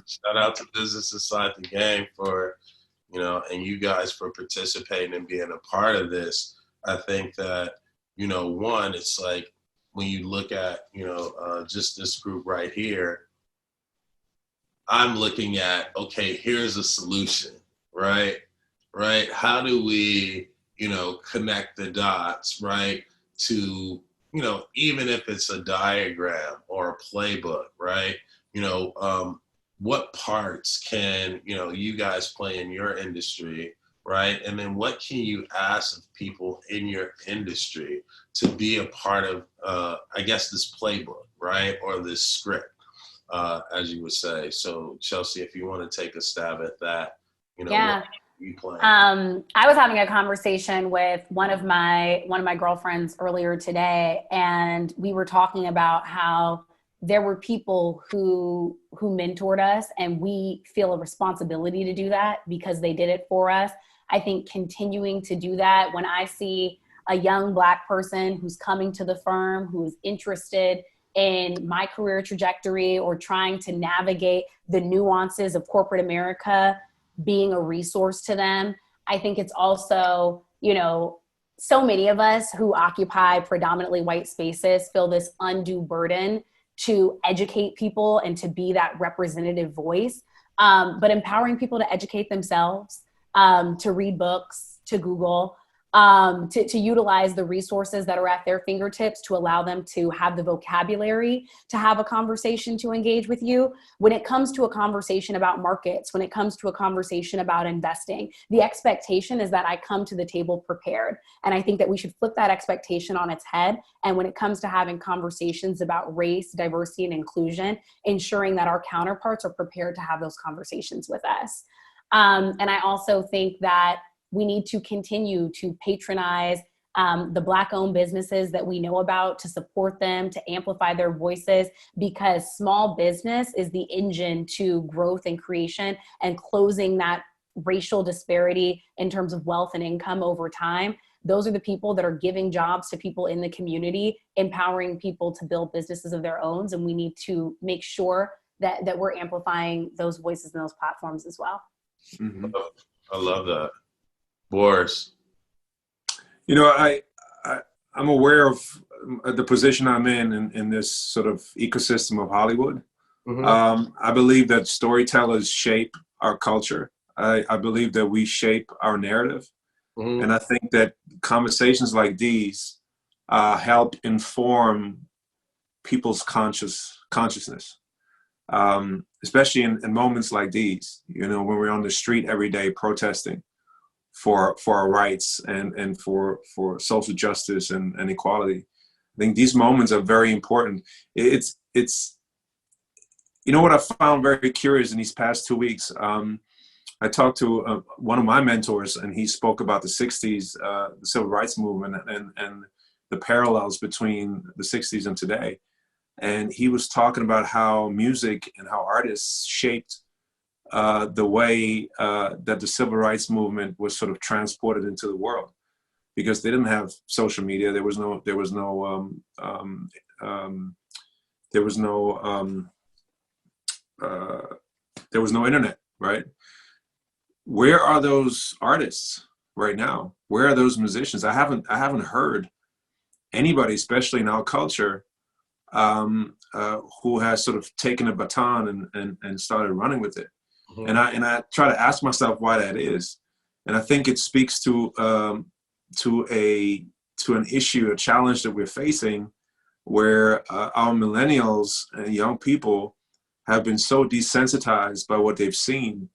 shout out to business inside the game for, you know, and you guys for participating and being a part of this. I think that, you know, one, it's like when you look at, you know, just this group right here, I'm looking at, okay, here's a solution, right? Right? How do we, you know, connect the dots, right? To, you know, even if it's a diagram or a playbook, right? You know, what parts can, you know, you guys play in your industry, right? And then what can you ask of people in your industry to be a part of, I guess, this playbook, right? Or this script, as you would say. So Chelsea, if you want to take a stab at that, you know, yeah. What you plan? I was having a conversation with one of my girlfriends earlier today, and we were talking about how there were people who mentored us, and we feel a responsibility to do that because they did it for us. I think continuing to do that, when I see a young Black person who's coming to the firm, who's interested in my career trajectory or trying to navigate the nuances of corporate America, being a resource to them. I think it's also, you know, so many of us who occupy predominantly white spaces feel this undue burden to educate people and to be that representative voice, but empowering people to educate themselves, to read books, to Google, to utilize the resources that are at their fingertips to allow them to have the vocabulary to have a conversation to engage with you. When it comes to a conversation about markets, when it comes to a conversation about investing, the expectation is that I come to the table prepared. And I think that we should flip that expectation on its head. And when it comes to having conversations about race, diversity, and inclusion, ensuring that our counterparts are prepared to have those conversations with us. And I also think that we need to continue to patronize the Black-owned businesses that we know about, to support them, to amplify their voices, because small business is the engine to growth and creation and closing that racial disparity in terms of wealth and income over time. Those are the people that are giving jobs to people in the community, empowering people to build businesses of their own. And we need to make sure that we're amplifying those voices and those platforms as well. Mm-hmm. I love that. Boris. You know, I'm aware of the position I'm in this sort of ecosystem of Hollywood. Mm-hmm. I believe that storytellers shape our culture. I believe that we shape our narrative. Mm-hmm. And I think that conversations like these help inform people's consciousness, especially in moments like these, you know, when we're on the street every day protesting for our rights and for social justice and equality. I think these moments are very important. It's you know what I found very curious in these past 2 weeks. I talked to one of my mentors, and he spoke about the 60s, the civil rights movement, and the parallels between the 60s and today. And he was talking about how music and how artists shaped the way that the civil rights movement was sort of transported into the world, because they didn't have social media. There was no internet, right? Where are those artists right now? Where are those musicians? I haven't heard anybody, especially in our culture, who has sort of taken a baton and started running with it. Mm-hmm. And I try to ask myself why that is, and I think it speaks to an issue, a challenge that we're facing, where our millennials and young people have been so desensitized by what they've seen,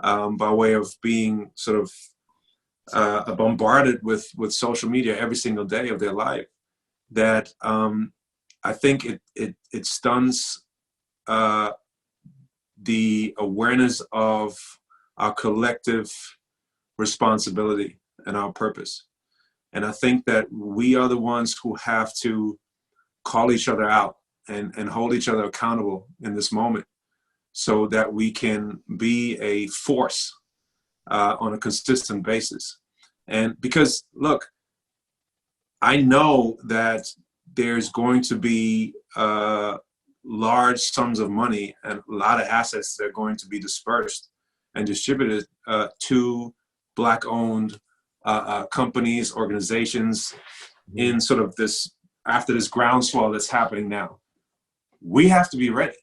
by way of being sort of bombarded with social media every single day of their life, that I think it stuns the awareness of our collective responsibility and our purpose. And I think that we are the ones who have to call each other out and hold each other accountable in this moment, so that we can be a force on a consistent basis. And because, look, I know that there's going to be large sums of money and a lot of assets that are going to be dispersed and distributed to Black-owned companies, organizations, in sort of this, after this groundswell that's happening now. We have to be ready,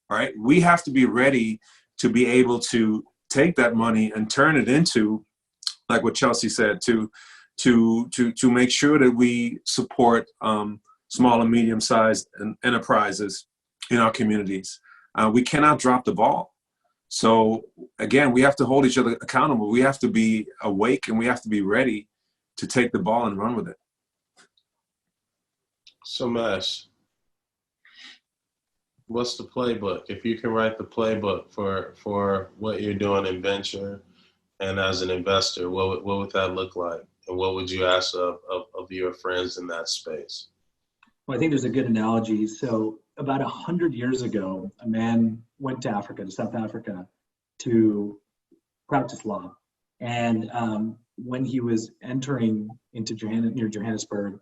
all right? We have to be ready to be able to take that money and turn it into, like what Chelsea said, to make sure that we support small and medium-sized enterprises in our communities. We cannot drop the ball. So again, we have to hold each other accountable. We have to be awake, and we have to be ready to take the ball and run with it. Somesh, what's the playbook? If you can write the playbook for what you're doing in venture and as an investor, what would that look like? And what would you ask of your friends in that space? Well, I think there's a good analogy. So about 100 years ago, a man went to Africa, to South Africa, to practice law. And when he was entering into near Johannesburg,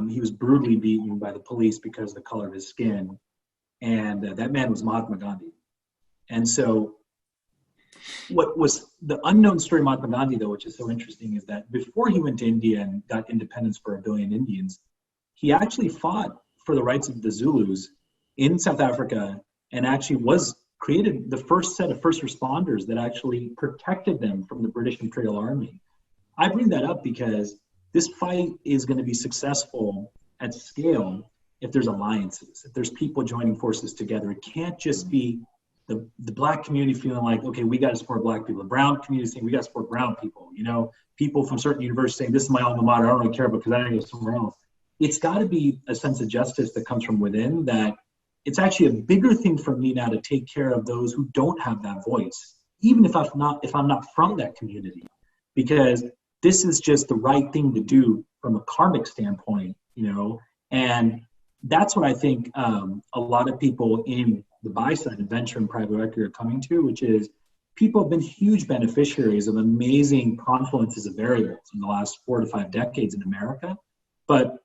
he was brutally beaten by the police because of the color of his skin. And that man was Mahatma Gandhi. And so what was the unknown story of Mahatma Gandhi, though, which is so interesting, is that before he went to India and got independence for 1 billion Indians, he actually fought for the rights of the Zulus in South Africa, and actually created the first set of first responders that actually protected them from the British Imperial Army. I bring that up because this fight is going to be successful at scale if there's alliances, if there's people joining forces together. It can't just be the Black community feeling like, okay, we got to support Black people. The brown community saying we got to support brown people. You know, people from certain universities saying this is my alma mater, I don't really care about because I don't go somewhere else. It's got to be a sense of justice that comes from within, that it's actually a bigger thing for me now to take care of those who don't have that voice, even if I'm not from that community, because this is just the right thing to do from a karmic standpoint, you know. And that's what I think a lot of people in the buy side of venture and private equity are coming to, which is people have been huge beneficiaries of amazing confluences of variables in the last 4 to 5 decades in America. But,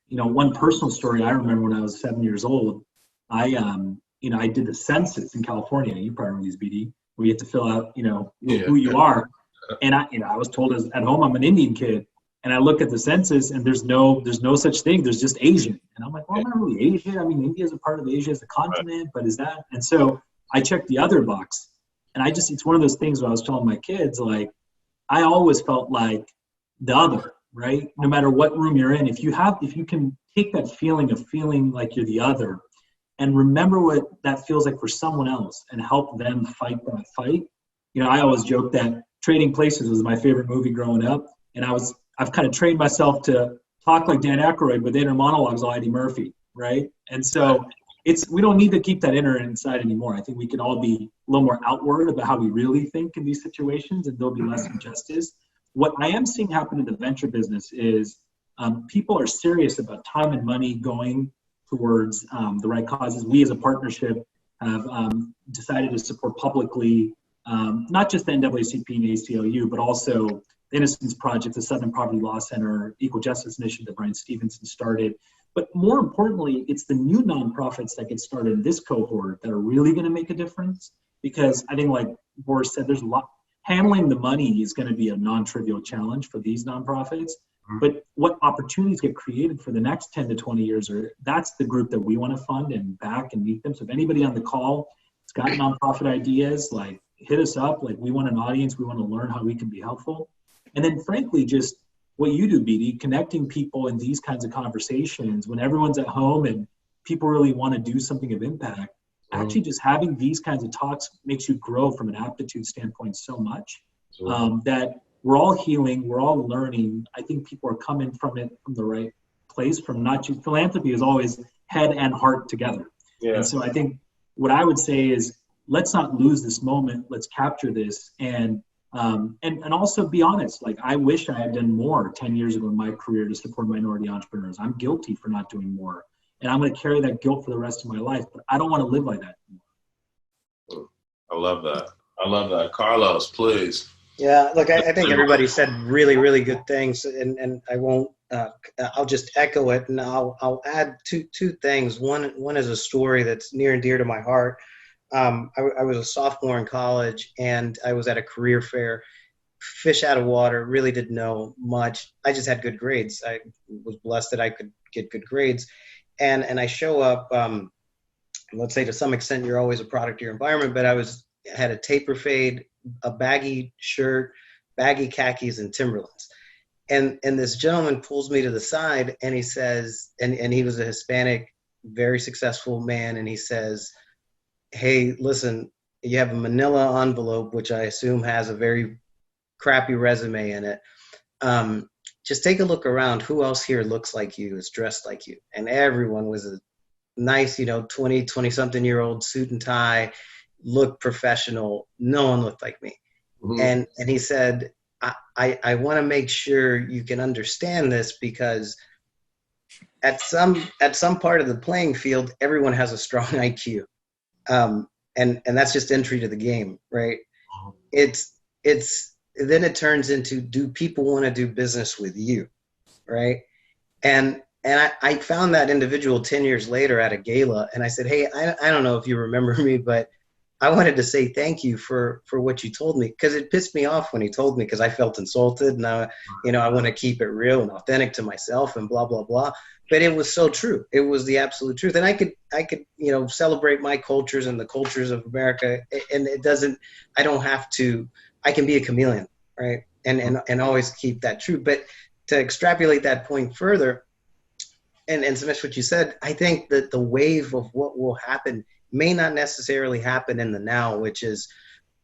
you know, one personal story, I remember when I was 7 years old, I did the census in California. You probably remember these, BD, where you have to fill out, who you are. And I was told at home I'm an Indian kid, and I look at the census and there's no such thing. There's just Asian, and I'm like, well, I'm not really Asian. I mean, India is a part of Asia as a continent, but is that? And so I checked the other box, and it's one of those things where I was telling my kids, like, I always felt like the other, right? No matter what room you're in, if you can take that feeling of feeling like you're the other, and remember what that feels like for someone else and help them fight that fight. You know, I always joke that Trading Places was my favorite movie growing up. And I've kind of trained myself to talk like Dan Aykroyd, but the inner monologue's all Eddie Murphy, right? And so we don't need to keep that inner inside anymore. I think we can all be a little more outward about how we really think in these situations, and there'll be less injustice. What I am seeing happen in the venture business is people are serious about time and money going towards the right causes. We as a partnership have decided to support publicly not just the NAACP and ACLU, but also the Innocence Project, the Southern Poverty Law Center, Equal Justice Initiative that Brian Stevenson started. But more importantly, it's the new nonprofits that get started in this cohort that are really going to make a difference. Because I think, like Boris said, there's a lot. Handling the money is going to be a non-trivial challenge for these nonprofits. But what opportunities get created for the next 10 to 20 years, that's the group that we want to fund and back and meet them. So if anybody on the call has got nonprofit ideas, like, hit us up. Like, we want an audience. We want to learn how we can be helpful. And then frankly, just what you do, BD, connecting people in these kinds of conversations when everyone's at home and people really want to do something of impact. Actually just having these kinds of talks makes you grow from an aptitude standpoint so much. that we're all healing, we're all learning. I think people are coming from it from the right place, from not just philanthropy is always head and heart together. Yeah. And so I think what I would say is, let's not lose this moment. Let's capture this and also be honest. Like, I wish I had done more 10 years ago in my career to support minority entrepreneurs. I'm guilty for not doing more. And I'm going to carry that guilt for the rest of my life, but I don't want to live like that anymore. I love that. I love that. Carlos, please. Yeah, look, I think everybody said really, really good things, and I won't. I'll just echo it, and I'll add two things. One is a story that's near and dear to my heart. I was a sophomore in college, and I was at a career fair. Fish out of water, really didn't know much. I just had good grades. I was blessed that I could get good grades, and I show up. Let's say to some extent, you're always a product of your environment, but I had a taper fade, a baggy shirt, baggy khakis, and Timberlands. And this gentleman pulls me to the side, and he says, and he was a Hispanic, very successful man, and he says, "Hey, listen, you have a manila envelope, which I assume has a very crappy resume in it. Just take a look around. Who else here looks like you, is dressed like you?" And everyone was a nice, 20-something-year-old suit and tie, looked professional. No one looked like me. Mm-hmm. And he said, I want to make sure you can understand this, because at some part of the playing field, everyone has a strong IQ. And that's just entry to the game, right? It's then it turns into, do people want to do business with you, right? And I found that individual 10 years later at a gala, and I said, "Hey, I don't know if you remember me, but I wanted to say thank you for what you told me," because it pissed me off when he told me, because I felt insulted, and I want to keep it real and authentic to myself and blah, blah, blah. But it was so true. It was the absolute truth. And I could celebrate my cultures and the cultures of America, and I don't have to, I can be a chameleon, right? And always keep that true. But to extrapolate that point further, and Somesh, what you said, I think that the wave of what will happen may not necessarily happen in the now, which is,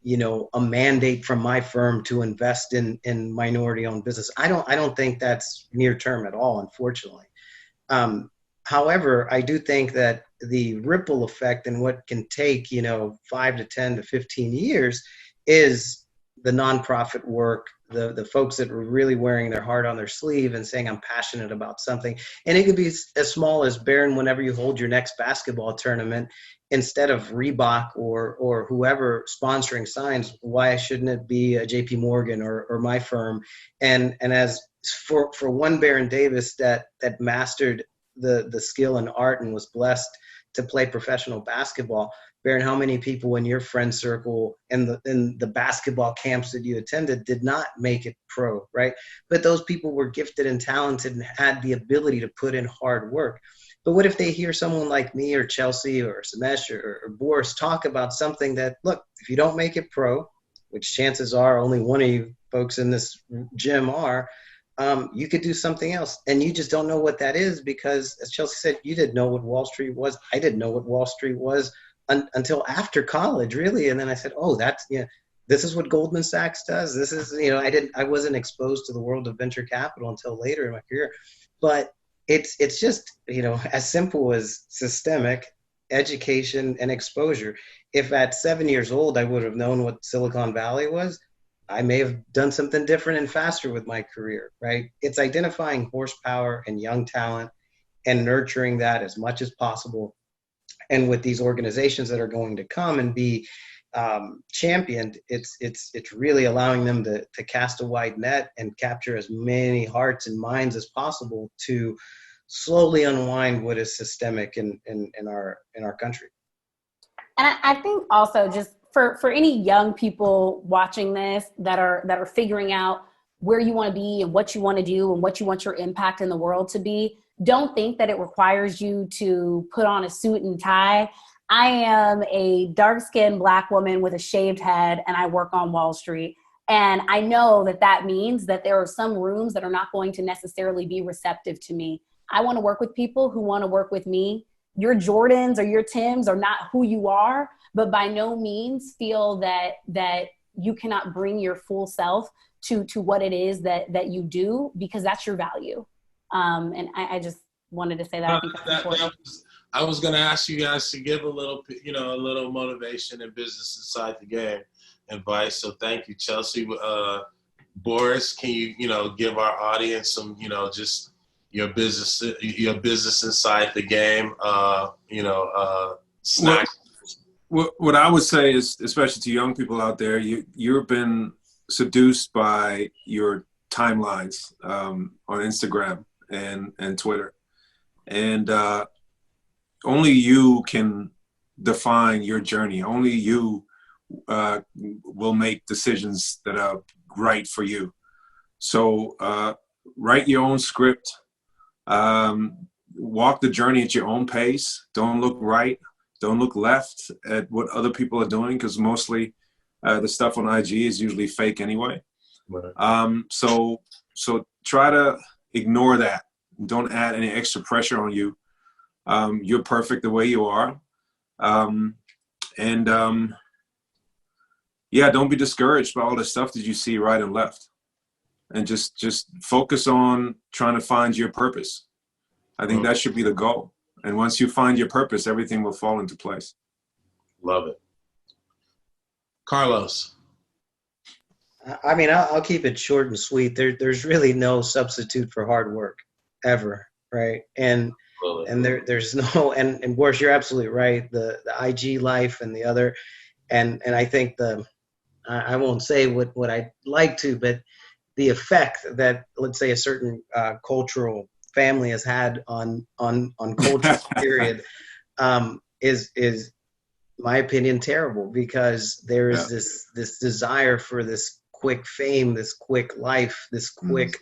a mandate from my firm to invest in minority-owned business. I don't think that's near term at all, unfortunately. However, I do think that the ripple effect and what can take, 5 to 10 to 15 years is the nonprofit work, the folks that were really wearing their heart on their sleeve and saying, "I'm passionate about something." And it could be as small as, Baron, whenever you hold your next basketball tournament, instead of Reebok or whoever sponsoring signs, why shouldn't it be a JP Morgan or my firm? And as for one Baron Davis that mastered the skill and art and was blessed to play professional basketball, Baron, how many people in your friend circle and in the basketball camps that you attended did not make it pro, right? But those people were gifted and talented and had the ability to put in hard work. But what if they hear someone like me or Chelsea or Somesh or Boris talk about something that, look, if you don't make it pro, which chances are only one of you folks in this gym are, you could do something else. And you just don't know what that is, because, as Chelsea said, you didn't know what Wall Street was. I didn't know what Wall Street was until after college, really. And then I said, oh, this is what Goldman Sachs does. This is, I wasn't exposed to the world of venture capital until later in my career. But it's just, as simple as systemic education and exposure. If at 7 years old I would have known what Silicon Valley was, I may have done something different and faster with my career, right? It's identifying horsepower and young talent and nurturing that as much as possible. And with these organizations that are going to come and be championed, it's really allowing them to cast a wide net and capture as many hearts and minds as possible to slowly unwind what is systemic in our country. And I think also, just for any young people watching this that are figuring out where you want to be and what you want to do and what you want your impact in the world to be, don't think that it requires you to put on a suit and tie. I am a dark-skinned Black woman with a shaved head, and I work on Wall Street. And I know that means that there are some rooms that are not going to necessarily be receptive to me. I want to work with people who want to work with me. Your Jordans or your Tims are not who you are, but by no means feel that you cannot bring your full self to what it is that you do, because that's your value. And I just wanted to say that. I think that's important. I was going to ask you guys to give a little motivation and business inside the game advice. So thank you, Chelsea. Boris, can you, give our audience some, just your business inside the game, snacks? What I would say is, especially to young people out there, you've been seduced by your timelines on Instagram and Twitter. And only you can define your journey. Only you will make decisions that are right for you. So write your own script. Walk the journey at your own pace. Don't look right. Don't look left at what other people are doing, because mostly the stuff on IG is usually fake anyway. Right. So try to ignore that. Don't add any extra pressure on you. You're perfect the way you are. Don't be discouraged by all the stuff that you see right and left. And just focus on trying to find your purpose. I think that should be the goal. And once you find your purpose, everything will fall into place. Love it. Carlos. I mean, I'll keep it short and sweet. There's really no substitute for hard work ever, right? And there's no, and Boris, you're absolutely right. The IG life and the other, and I think I won't say what I'd like to, but the effect that, let's say, a certain cultural family has had on culture period is my opinion terrible, because there is this desire for this quick fame, this quick life, this quick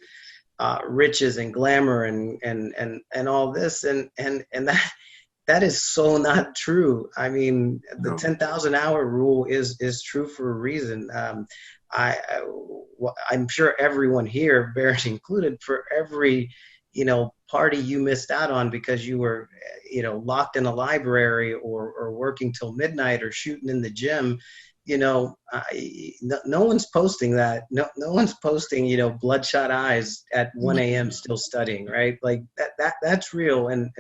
riches and glamour and all this, and that is so not true. I mean, the 10,000 hour rule is true for a reason. I'm sure everyone here, Barrett included, for every party you missed out on because you were locked in a library or working till midnight or shooting in the gym, no one's posting that. No one's posting bloodshot eyes at 1 a.m. still studying, right? Like that's real. And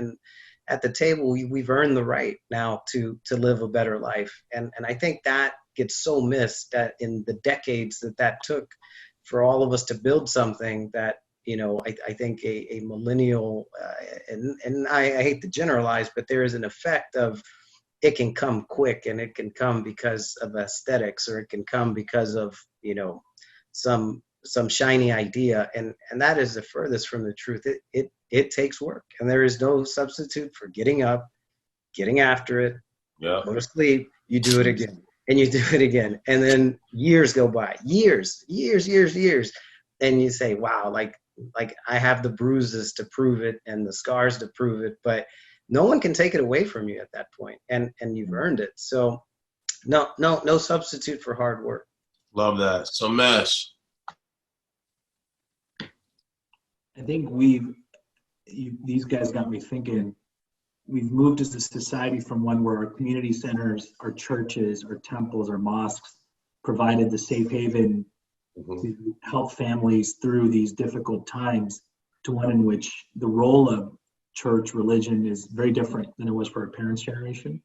at the table, we've earned the right now to live a better life. And I think that gets so missed, that in the decades that took for all of us to build something that, I think a millennial, and I hate to generalize, but there is an effect of it can come quick, and it can come because of aesthetics, or it can come because of, some shiny idea. And that is the furthest from the truth. It takes work, and there is no substitute for getting up, getting after it, go to sleep, you do it again, and you do it again. And then years go by, years. And you say, wow, like I have the bruises to prove it and the scars to prove it, but no one can take it away from you at that point, and you've earned it. So no substitute for hard work. Love that. Somesh. I think these guys got me thinking. We've moved as a society from one where our community centers, our churches, our temples, our mosques provided the safe haven to help families through these difficult times, to one in which the role of church religion is very different than it was for our parents' generation.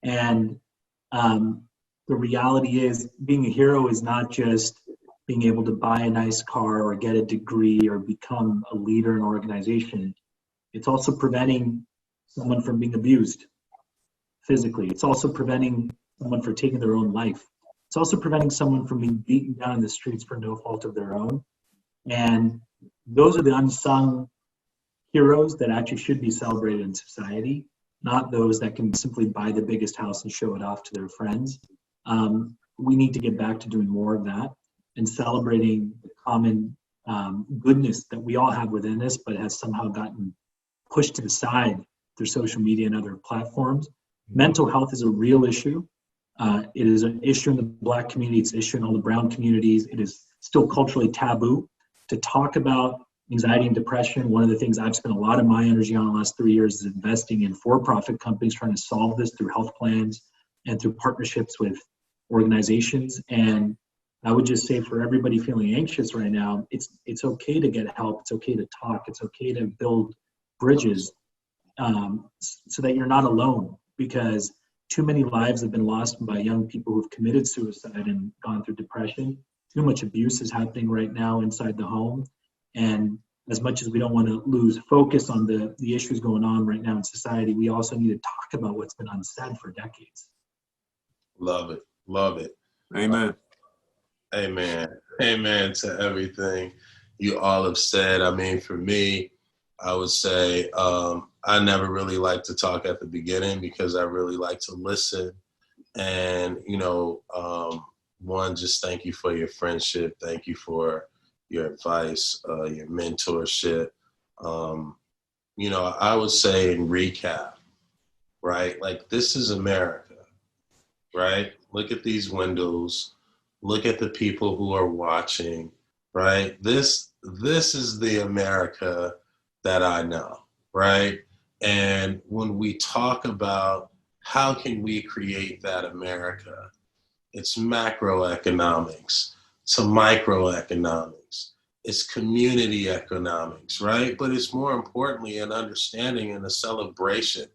And the reality is, being a hero is not just being able to buy a nice car or get a degree or become a leader in an organization. It's also preventing someone from being abused physically. It's also preventing someone from taking their own life. It's also preventing someone from being beaten down in the streets for no fault of their own. And those are the unsung heroes that actually should be celebrated in society, not those that can simply buy the biggest house and show it off to their friends. We need to get back to doing more of that and celebrating the common goodness that we all have within us, but has somehow gotten pushed to the side through social media and other platforms. Mental health is a real issue. It is an issue in the Black community. It's an issue in all the brown communities. It is still culturally taboo to talk about anxiety and depression. One of the things I've spent a lot of my energy on the last 3 years is investing in for-profit companies trying to solve this through health plans and through partnerships with organizations. And I would just say for everybody feeling anxious right now, it's okay to get help. It's okay to talk. It's okay to build bridges so that you're not alone, because too many lives have been lost by young people who've committed suicide and gone through depression. Too much abuse is happening right now inside the home. And as much as we don't want to lose focus on the issues going on right now in society, we also need to talk about what's been unsaid for decades. Love it. Love it. Amen. Amen. Amen to everything you all have said. I mean, for me, I would say I never really like to talk at the beginning because I really like to listen. And, one, just thank you for your friendship. Thank you for your advice, your mentorship. I would say in recap, right? Like, this is America, right? Look at these windows. Look at the people who are watching, right? This is the America that I know, right? And when we talk about how can we create that America, it's macroeconomics to microeconomics. It's community economics, right? But it's more importantly an understanding and a celebration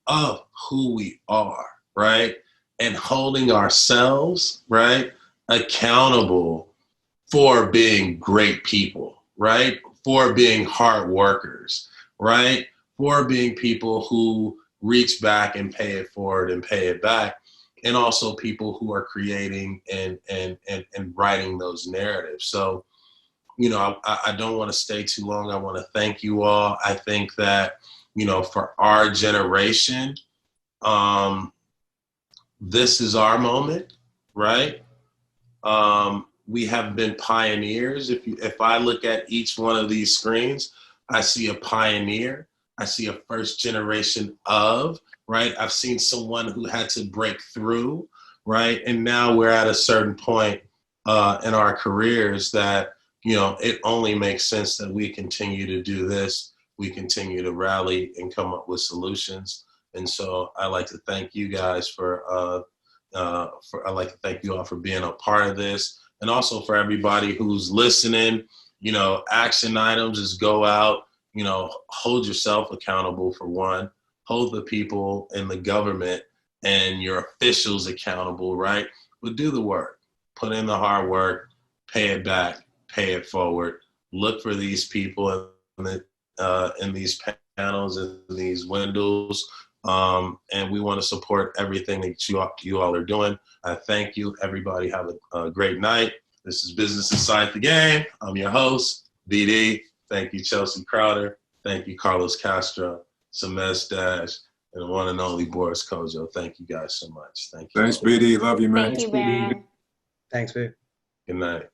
of who we are, right? And holding ourselves, right, accountable for being great people, right? For being hard workers, right? For being people who reach back and pay it forward and pay it back. And also people who are creating and writing those narratives. So, I don't want to stay too long. I want to thank you all. I think that, for our generation, this is our moment, right? We have been pioneers. If I look at each one of these screens, I see a pioneer. I see a first generation of, right? I've seen someone who had to break through, right? And now we're at a certain point in our careers that, it only makes sense that we continue to do this. We continue to rally and come up with solutions. And so I'd like to thank you guys I'd like to thank you all for being a part of this. And also for everybody who's listening, action items is go out, hold yourself accountable for one, hold the people in the government and your officials accountable, right? But do the work, put in the hard work, pay it back, pay it forward. Look for these people in these panels, in these windows. And we want to support everything that you all are doing. I thank you. Everybody have a great night. This is Business Inside the Game. I'm your host, BD. Thank you, Chelsea Crowder. Thank you, Carlos Castro, Somesh Dash, and the one and only Boris Kodjoe. Thank you guys so much. Thank you. Thanks, BD. Love you, man. Thank you, man. Thanks, babe. Good night.